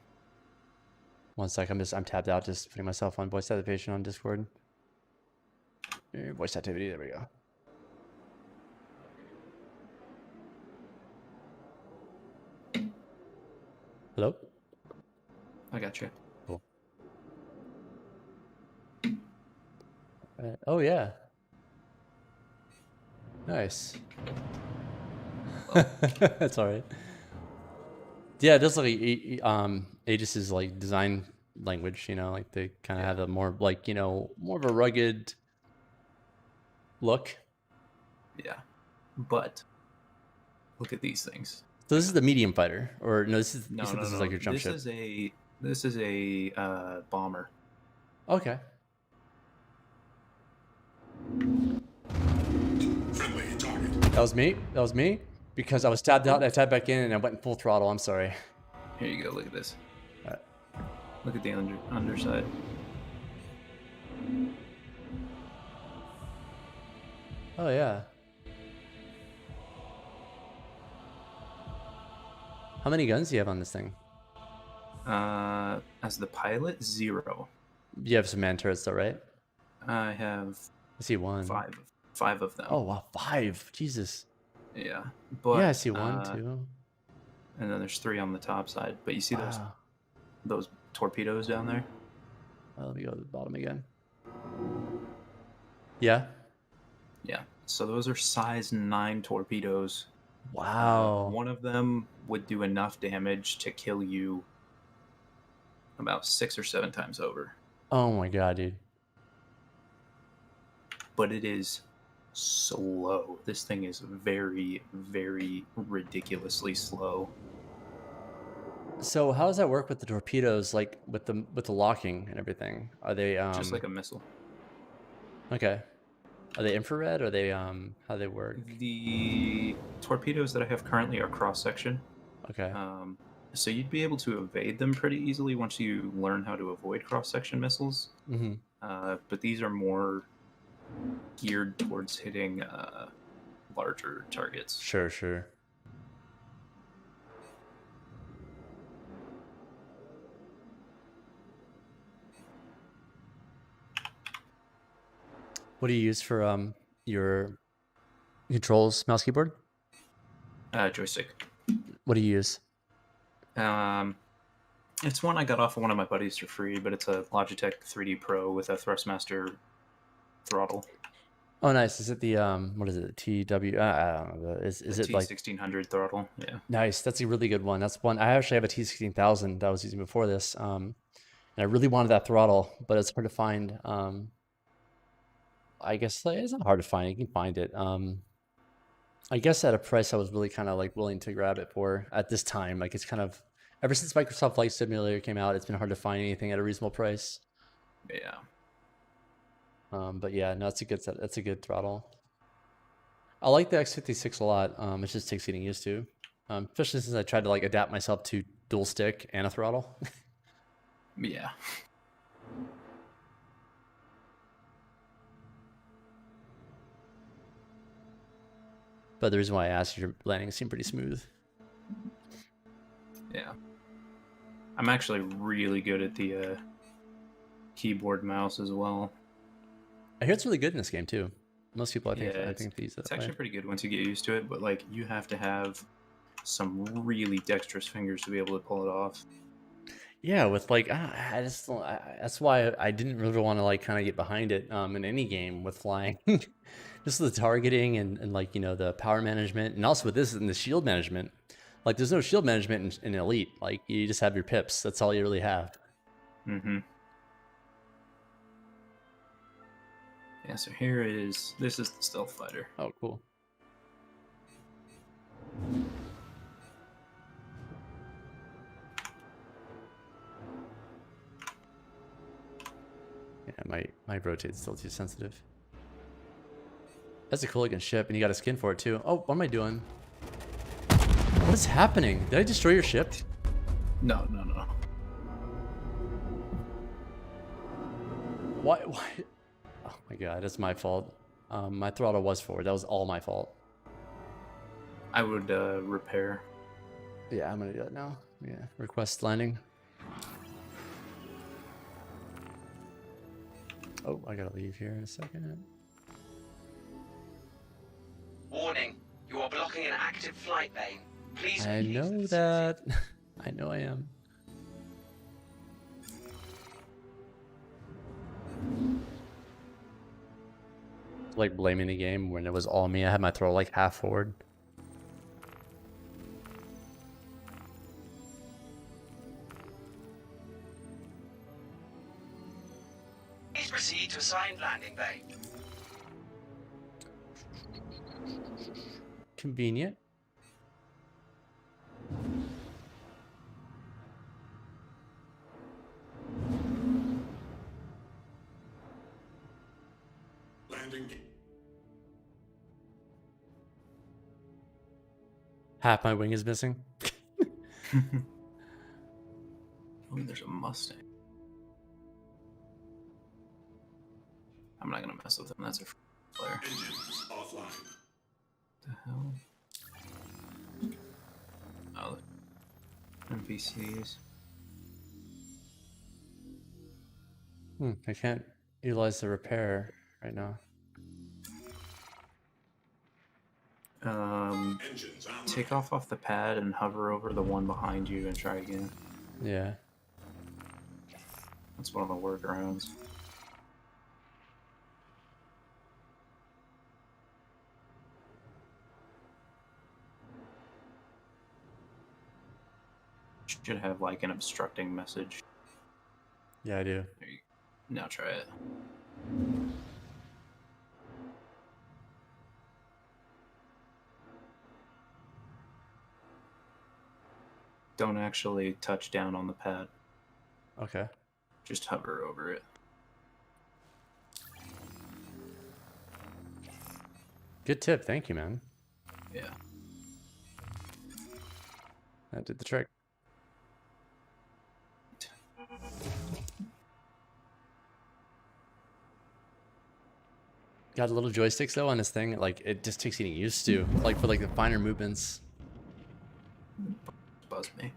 One sec, I'm tabbed out, just putting myself on voice activation on Discord. Voice activity. There we go. Hello? I got you. Cool. Oh, yeah. Nice. That's all right. Yeah, it does look like Aegis's like design language, you know, like they kind of have a more like, you know, more of a rugged look. Yeah. But look at these things. So this is the medium fighter, or no? This is No, you said no, this no. is like your jump this ship. This is a bomber. Okay. Friendly target. That was me. That was me. Because I was tabbed out and I tabbed back in and I went in full throttle. I'm sorry. Here you go. Look at this. Alright. Look at the underside. Oh yeah. How many guns do you have on this thing? As the pilot, 0. You have some man turrets though, right? I have I see one. 5 of them. Oh wow, 5. Jesus. Yeah. But Yeah, I see 1, 2. And then there's 3 on the top side. But you see Wow. those torpedoes down there? Let me go to the bottom again. Yeah. Yeah. So those are size 9 torpedoes. Wow. One of them would do enough damage to kill you about 6 or 7 times over. Oh my god, dude. But it is slow. This thing is very, very ridiculously slow. So how does that work with the torpedoes, like with the locking and everything? Are they Just like a missile. Okay. Are they infrared or are they how do they work? The torpedoes that I have currently are cross section. Okay. So you'd be able to evade them pretty easily once you learn how to avoid cross section missiles. Mm-hmm. But these are more geared towards hitting larger targets. Sure, sure. What do you use for your controls, mouse, keyboard? Joystick. What do you use? It's one I got off of one of my buddies for free, but it's a Logitech 3D Pro with a Thrustmaster throttle. Oh, nice. Is it the what is it? TW? I don't know. Is it like T1600 throttle? Yeah. Nice. That's a really good one. That's one. I actually have a T16000 that I was using before this. And I really wanted that throttle, but it's hard to find. I guess like, it's not hard to find. You can find it. I guess at a price I was really kind of like willing to grab it for at this time. Like it's kind of ever since Microsoft Flight Simulator came out, it's been hard to find anything at a reasonable price. Yeah. But yeah, no, that's a good throttle. I like the X56 a lot. It just takes getting used to, especially since I tried to like adapt myself to dual stick and a throttle. Yeah. But the reason why I asked, your landing seemed pretty smooth. Yeah. I'm actually really good at the keyboard mouse as well. I hear it's really good in this game too. Most people, I think these. It's actually pretty good once you get used to it, but like you have to have some really dexterous fingers to be able to pull it off. Yeah, with like that's why I didn't really want to like kind of get behind it in any game with flying. Just the targeting and like, you know, the power management, and also with this and the shield management. Like there's no shield management in Elite. Like you just have your pips. That's all you really have. Mm-hmm. Yeah, so this is the stealth fighter. Oh, cool. Yeah, my rotate's still too sensitive. That's a cool looking ship, and you got a skin for it too. Oh, what am I doing? What is happening? Did I destroy your ship? No. Why? Oh my god, it's my fault. My throttle was forward. That was all my fault. I would repair. Yeah, I'm gonna do that now. Yeah, request landing. Oh, I gotta leave here in a second. active flight bay. Please. I know that. I know I am. Like blaming the game when it was all me. I had my throw like half forward. Please proceed to assigned landing bay. Convenient. Landing. Half my wing is missing. Oh, there's a Mustang. I'm not gonna mess with him. That's a player. Engines offline. The hell? Oh, NPCs. I can't utilize the repair right now. Engines online. Take off the pad and hover over the one behind you and try again. Yeah. That's one of the workarounds. Should have like an obstructing message. Yeah, I do. There you go. Now try it. Don't actually touch down on the pad. Okay. Just hover over it. Good tip. Thank you, man. Yeah. That did the trick. Got little joysticks though on this thing. Like it just takes getting used to. Like for like the finer movements. Buzz me.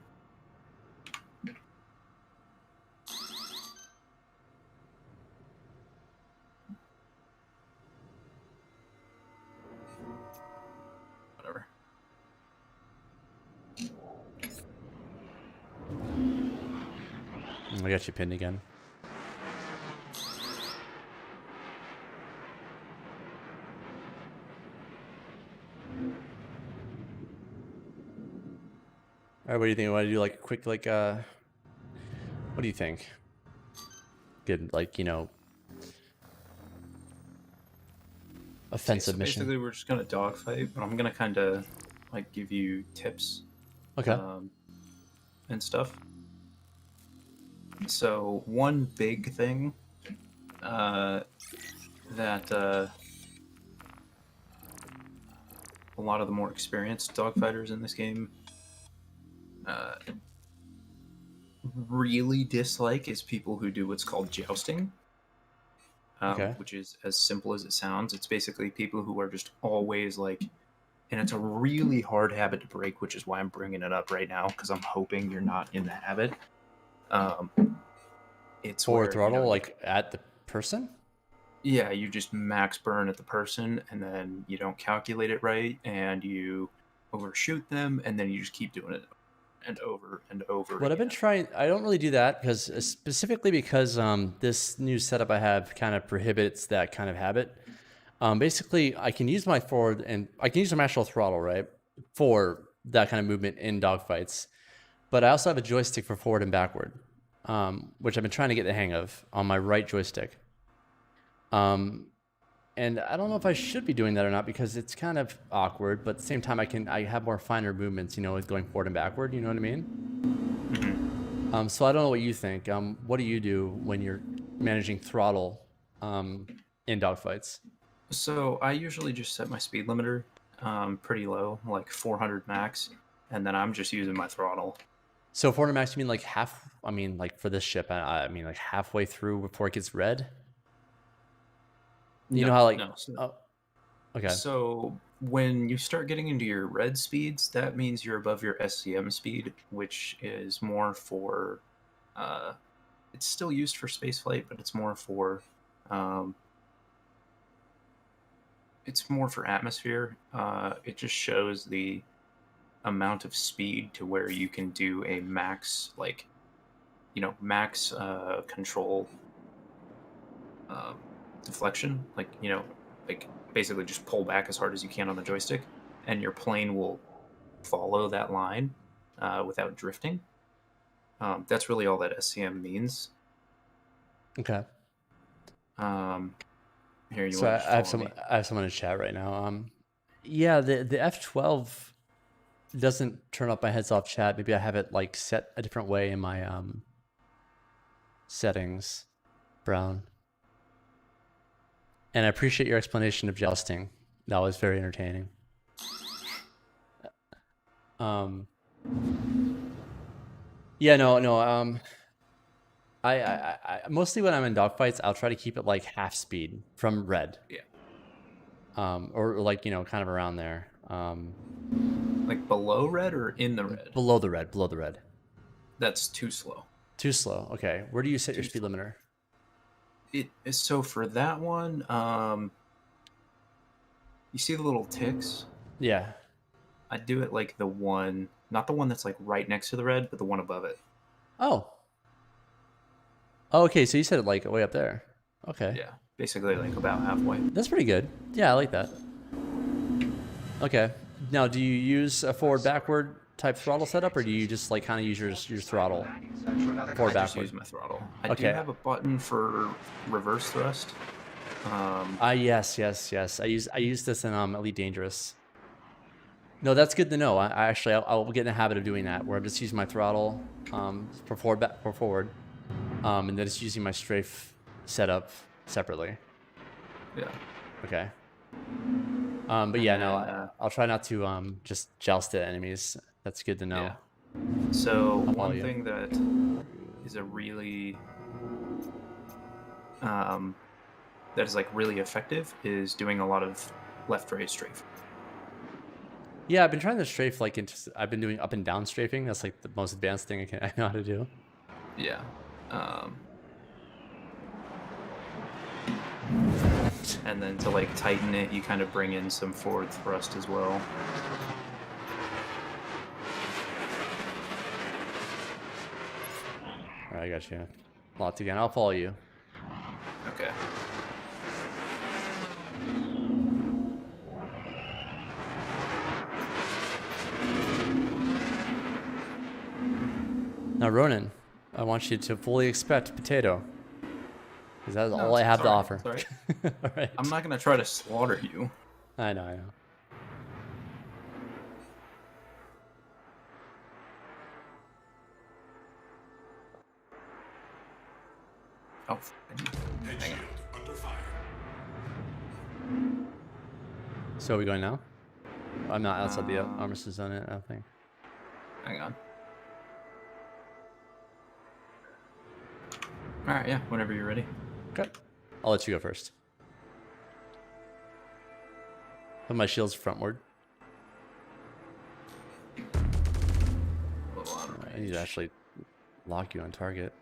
Whatever. I got you pinned again. All right, what do you think? Want to do like a quick, like, what do you think? Good, like, you know, offensive So mission. basically, we're just gonna dogfight, but I'm gonna kind of like give you tips, Okay. and stuff. So one big thing that a lot of the more experienced dogfighters in this game really dislike is people who do what's called jousting. Okay. Which is as simple as it sounds. It's basically people who are just always like, and it's a really hard habit to break, which is why I'm bringing it up right now, because I'm hoping you're not in the habit. It's Forward where, throttle, you know, like at the person? yeah, you just max burn at the person, and then you don't calculate it right, and you overshoot them, and then you just keep doing it and over and over. What I've been trying, I don't really do that because specifically because this new setup I have kind of prohibits that kind of habit. Basically, I can use my forward and I can use my actual throttle, right, for that kind of movement in dogfights. But I also have a joystick for forward and backward, which I've been trying to get the hang of on my right joystick. And I don't know if I should be doing that or not because it's kind of awkward, but at the same time, I have more finer movements, you know, with going forward and backward, you know what I mean? Mm-hmm. So I don't know what you think. What do you do when you're managing throttle in dogfights? So I usually just set my speed limiter pretty low, like 400 max, and then I'm just using my throttle. So 400 max, you mean like half? I mean, like for this ship, I mean like halfway through before it gets red. You know how like okay. So when you start getting into your red speeds, that means you're above your SCM speed, which is more for it's still used for spaceflight, but it's more for It's more for atmosphere. It just shows the amount of speed to where you can do a max, like, max control deflection. Like, like basically just pull back as hard as you can on the joystick, and your plane will follow that line without drifting. That's really all that SCM means. Okay. Here, you So want to I have follow me? I have someone in chat right now. Yeah, the F12 doesn't turn up my heads off chat. Maybe I have it like set a different way in my settings, Brown. And I appreciate your explanation of jousting. That was very entertaining. Yeah, no. I mostly when I'm in dogfights, I'll try to keep it like half speed from red. Yeah. Or like, kind of around there. Like below red or in the red? Below the red. That's too slow. Too slow. Okay. Where do you set your speed limiter? So for that one, you see the little ticks? Yeah. I do it like the one, not the one that's like right next to the red, but the one above it. Oh. Okay, so you set it like way up there. Okay. Yeah, basically like about halfway. That's pretty good. Yeah, I like that. Okay. Now, do you use a forward-backward type throttle setup, or do you just like kind of use your throttle I forward just backward? use my throttle. I Okay. do have a button for reverse thrust. Yes. I use this in Elite Dangerous. No, that's good to know. I'll get in the habit of doing that, where I'm just using my throttle for forward, and then just using my strafe setup separately. Yeah. Okay. But yeah, no, I'll try not to just joust at enemies. That's good to know. Yeah. So I'll follow one you. thing that is a really that is like really effective is doing a lot of left-right strafe. Yeah, I've been trying to strafe I've been doing up and down strafing. That's like the most advanced thing I know how to do. Yeah. And then to like tighten it, you kind of bring in some forward thrust as well. All right, I got you. Locked again. I'll follow you. Okay. Now, Ronan, I want you to fully expect potato. Because that's all I it's have to alright, offer. it's alright. All right. I'm not gonna try to slaughter you. I know. Oh, Head shield under fire. So are we going now? I'm not outside the armistice zone yet, I don't think. hang on. All right, yeah, whenever you're ready. Okay. I'll let you go first. Put my shields frontward. I need to actually lock you on target.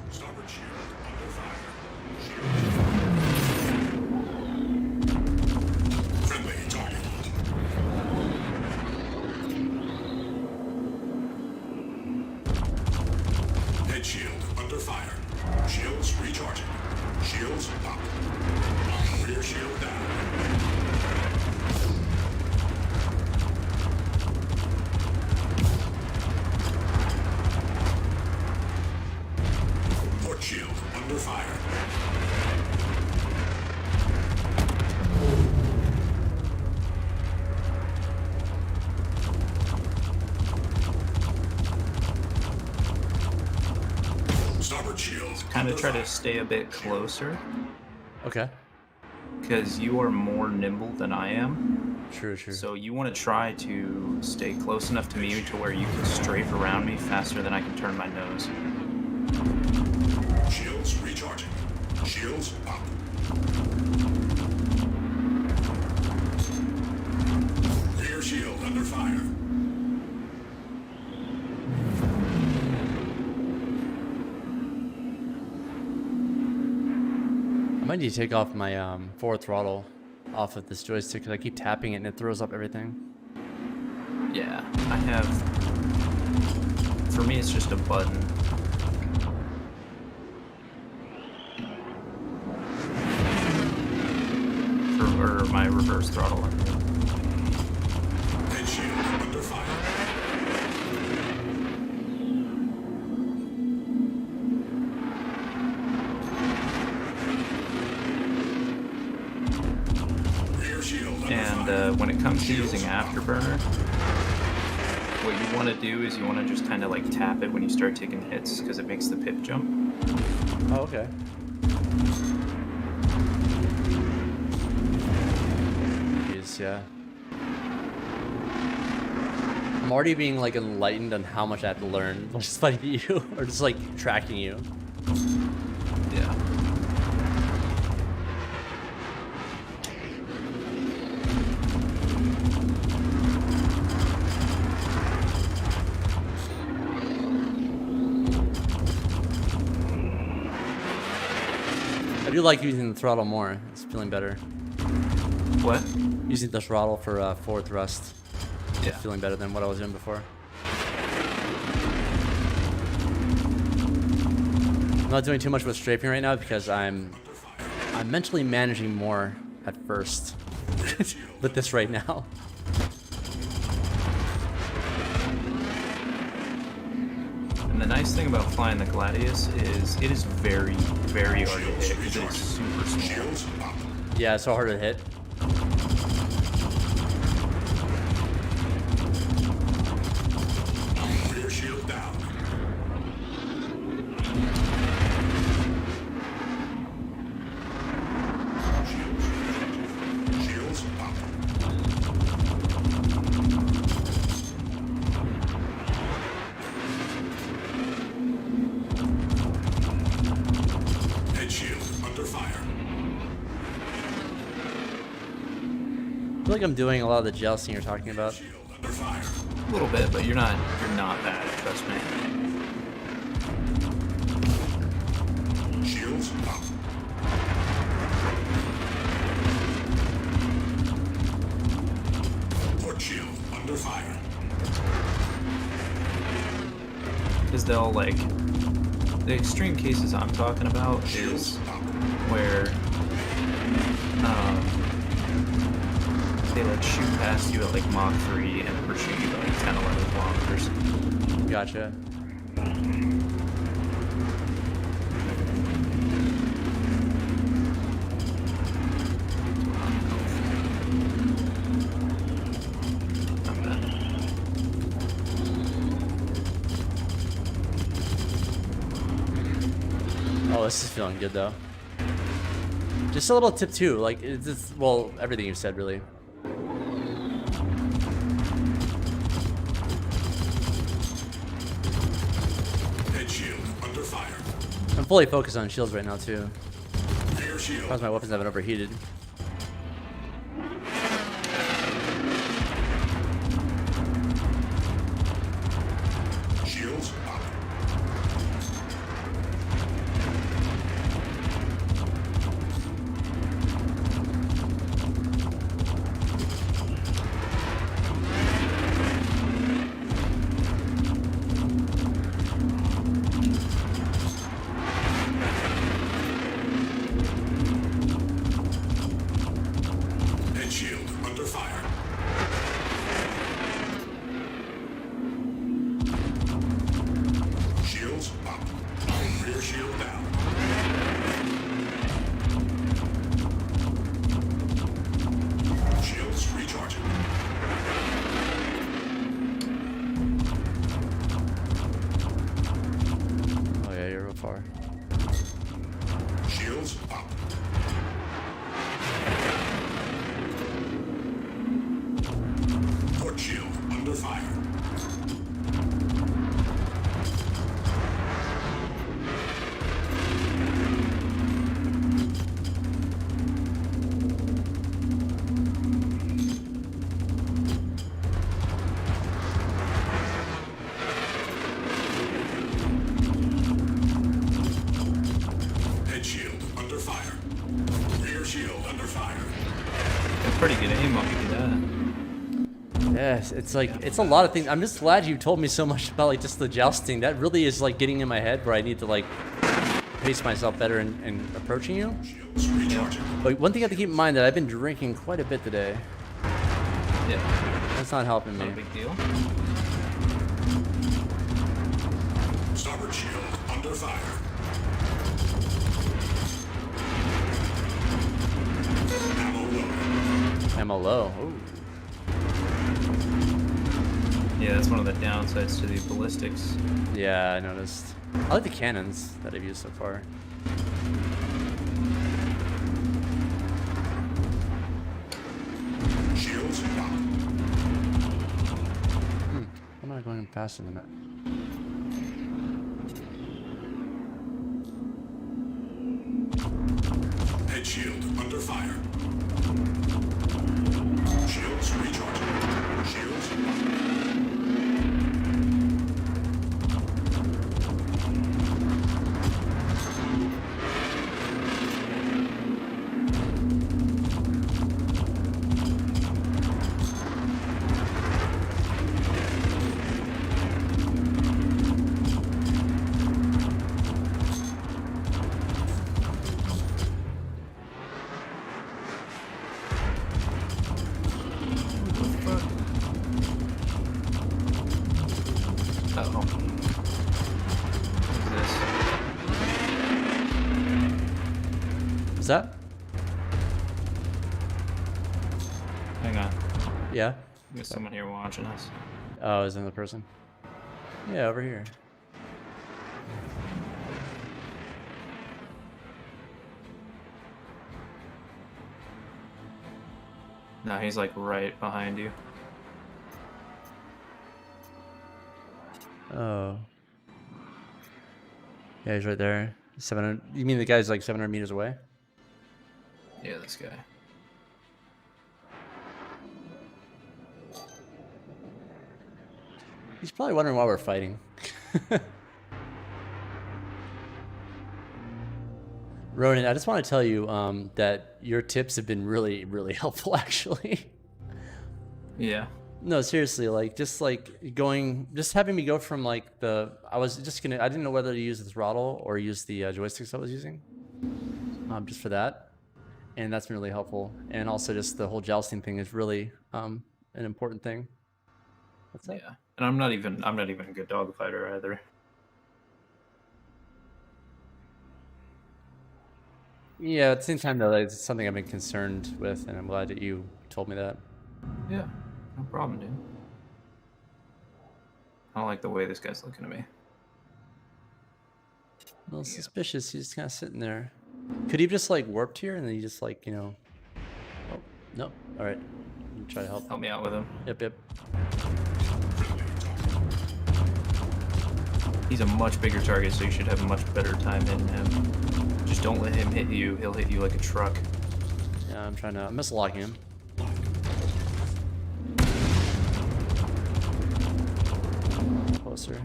Starboard shield under fire. Friendly target. Head shield under fire. Shields recharging. Shields up. Rear shield down. Port shield under fire. Starboard shield. Kind of try to stay a bit closer Okay. because you are more nimble than I am. True. So you want to try to stay close enough to me to where you can strafe around me faster than I can turn my nose. Shields recharging. Shields up. Rear shield under fire. I might need to take off my forward throttle off of this joystick because I keep tapping it and it throws up everything. Yeah, I have. For me, it's just a button. Or my reverse throttle. Head shield under fire. Rear shield under And fire. when it comes to using Afterburner, what you want to do is you want to just kind of like tap it when you start taking hits because it makes the pip jump. Oh, okay. Jeez, yeah. I'm already being like enlightened on how much I have to learn just fighting you or just like tracking you. Yeah. I do like using the throttle more. It's feeling better. What? Using the throttle for forward thrust. Yeah. Feeling better than what I was doing before. I'm not doing too much with strafing right now because I'm mentally managing more at first with this right now. And the nice thing about flying the Gladius is it is very, very hard to hit because it's super small. Shields up. Yeah, it's so hard to hit. Rear shield down. Shields up. Head shield under fire. I feel like I'm doing a lot of the jousting you're talking about. Shield under fire. A little bit, but you're not bad, trust me. Shields up. Port shield under fire. Because they'll like the extreme cases I'm talking about is where they like shoot past you at like Mach 3 and pursue you at like 10, 11 kilometers. Gotcha. Oh, this is feeling good though. Just a little tip too, like it's just, well, everything you said really. Head shield under fire. I'm fully focused on shields right now too. Rear shield. As my weapons haven't overheated. Shields up. Head shield under fire. Shields up. Rear shield down. Shields recharging. Oh yeah, you're real far. Shields up. Port shield under fire. Head shield under fire. pretty good aim while you do that. Yes, it's like, it's a lot of things. I'm just glad you told me so much about like just the jousting. That really is like getting in my head where I need to like pace myself better in approaching you. But one thing I have to keep in mind that I've been drinking quite a bit today. Yeah. That's not helping me. Not a big deal. Starboard shield under fire. Ammo low. Ammo low. Ooh. Yeah, that's one of the downsides to the ballistics. Yeah, I noticed. I like the cannons that I've used so far. Shields locked. I'm not going faster than that. Head shield under fire. Shields recharging. Shields locked. Uh-oh. What's this? Is that? Hang on. Yeah. There's someone here watching us. Oh, is another person? Yeah, over here. No, he's like right behind you. Oh. Yeah, he's right there. 700. You mean the guy's like 700 meters away? Yeah, this guy. He's probably wondering why we're fighting. Ronan, I just want to tell you that your tips have been really, really helpful, actually. Yeah. No, seriously, like just having me go from like I didn't know whether to use the throttle or use the joysticks I was using, just for that, and that's been really helpful. And also just the whole jousting thing is really an important thing. What's that? Yeah, and I'm not even a good dog fighter either. Yeah, at the same time though, like, it's something I've been concerned with, and I'm glad that you told me that. Yeah, no problem, dude. I don't like the way this guy's looking at me. A little suspicious. He's just kind of sitting there. Could he have just like warped here and then he just like, you know? Oh, no. All right. I'll try to help. Help me out with him. Yep, yep. He's a much bigger target, so you should have a much better time hitting him. Just don't let him hit you. He'll hit you like a truck. Yeah, I'm missile locking him. Closer.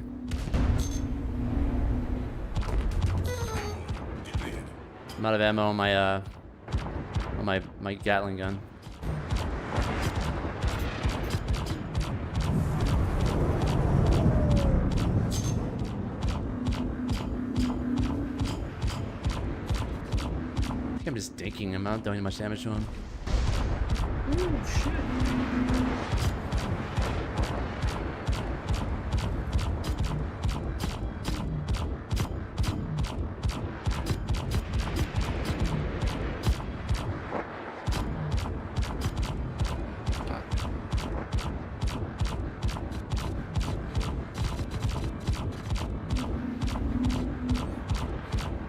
I'm out of ammo on my Gatling gun. I think I'm just dinking him. I'm not doing much damage to him. Oh shit.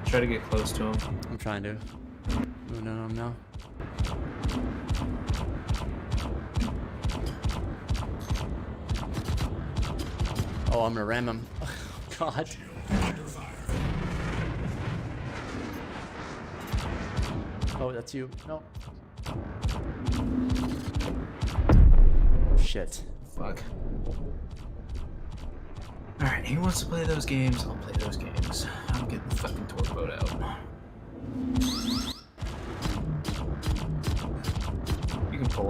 Try to get close to him. I'm trying to. Oh, no, no. Oh, I'm gonna ram him. Oh, God. Oh, that's you. No. Shit. Fuck. Alright, he wants to play those games, I'll play those games. I'm getting the fucking torque boat out. You can pull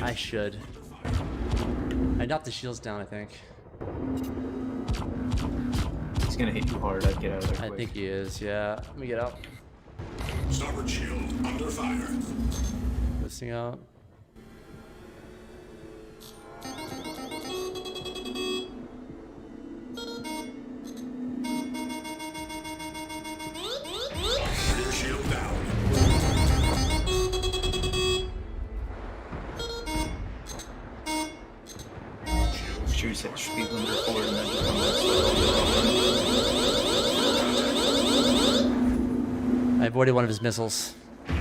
I should. I knocked the shields down, I think. He's gonna hit you hard. I'd get out of there I quick. think he is, yeah. Let me get out. Starboard shield under fire. This thing out. Rear shield down. Shoot, set speed limiter forward and then just come left. I avoided one of his missiles. You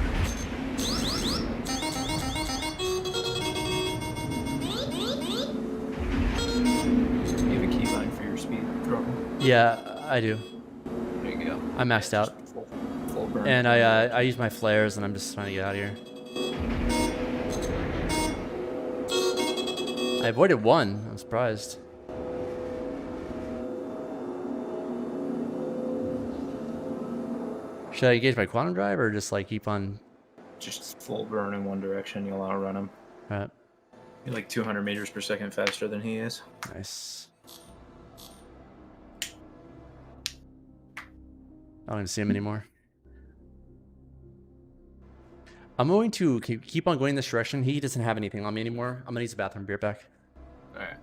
have a keybind for your speed throttle. Yeah, I do. There you go. I'm maxed out. Full burn. And I use my flares and I'm just trying to get out of here. I avoided one. I'm surprised. Should I engage my quantum drive or just like keep on? Just full burn in one direction. You'll outrun him. Right. You're like 200 meters per second faster than he is. Nice. I don't even see him anymore. I'm going to keep on going this direction. He doesn't have anything on me anymore. I'm gonna use the bathroom. Be right back. All right.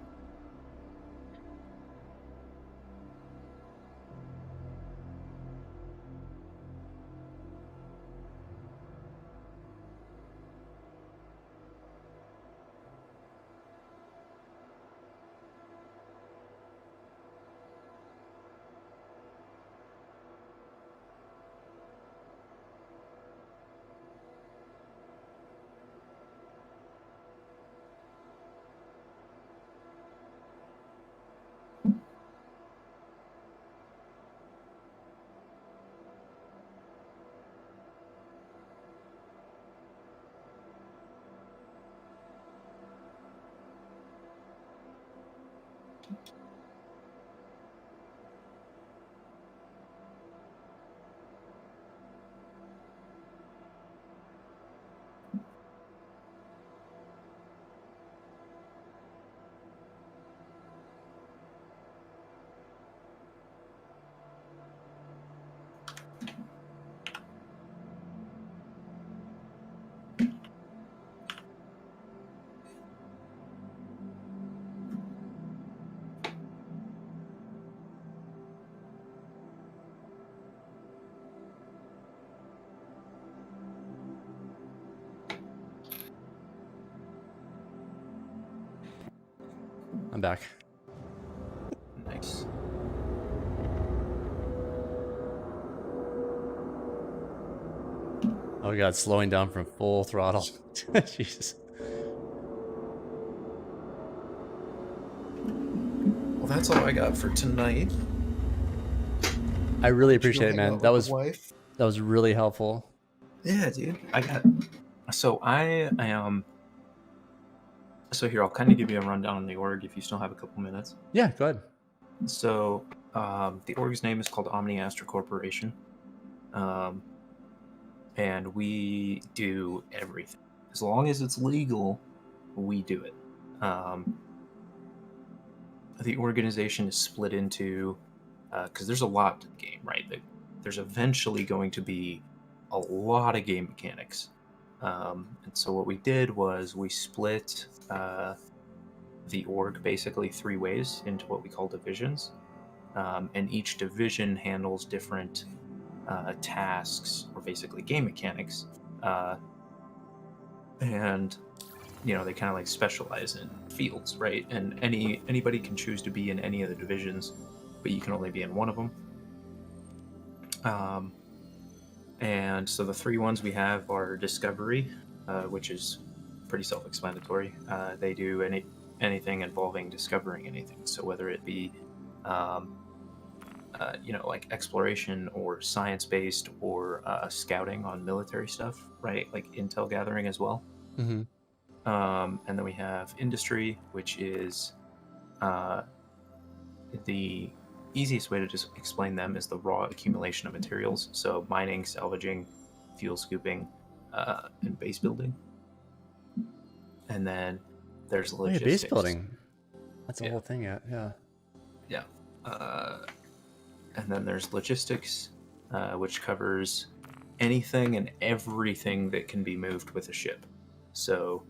I'm back. Nice. Oh god, slowing down from full throttle. Jesus. Well, that's all I got for tonight. I really appreciate it, hang out man. with That the was really helpful. Yeah, dude. I am. So here, I'll kind of give you a rundown on the org if you still have a couple minutes. Yeah, go ahead. So the org's name is called Omni Astra Corporation, and we do everything as long as it's legal. We do it. The organization is split into because there's a lot to the game, right? There's eventually going to be a lot of game mechanics. And so what we did was we split the org basically 3 ways into what we call divisions. And each division handles different tasks or basically game mechanics. And, you know, they kind of like specialize in fields, right? And anybody can choose to be in any of the divisions, but you can only be in one of them. And so the 3 ones we have are Discovery, which is pretty self-explanatory. They do anything involving discovering anything. So whether it be, you know, like exploration or science-based or scouting on military stuff, right? Like intel gathering as well. Mm-hmm. And then we have Industry, which is the easiest way to just explain them is the raw accumulation of materials. So mining, salvaging, fuel scooping, and base building. and then there's Oh, yeah, logistics. base building. That's the Yeah. whole thing. Yeah. Yeah. And then there's logistics, which covers anything and everything that can be moved with a ship. So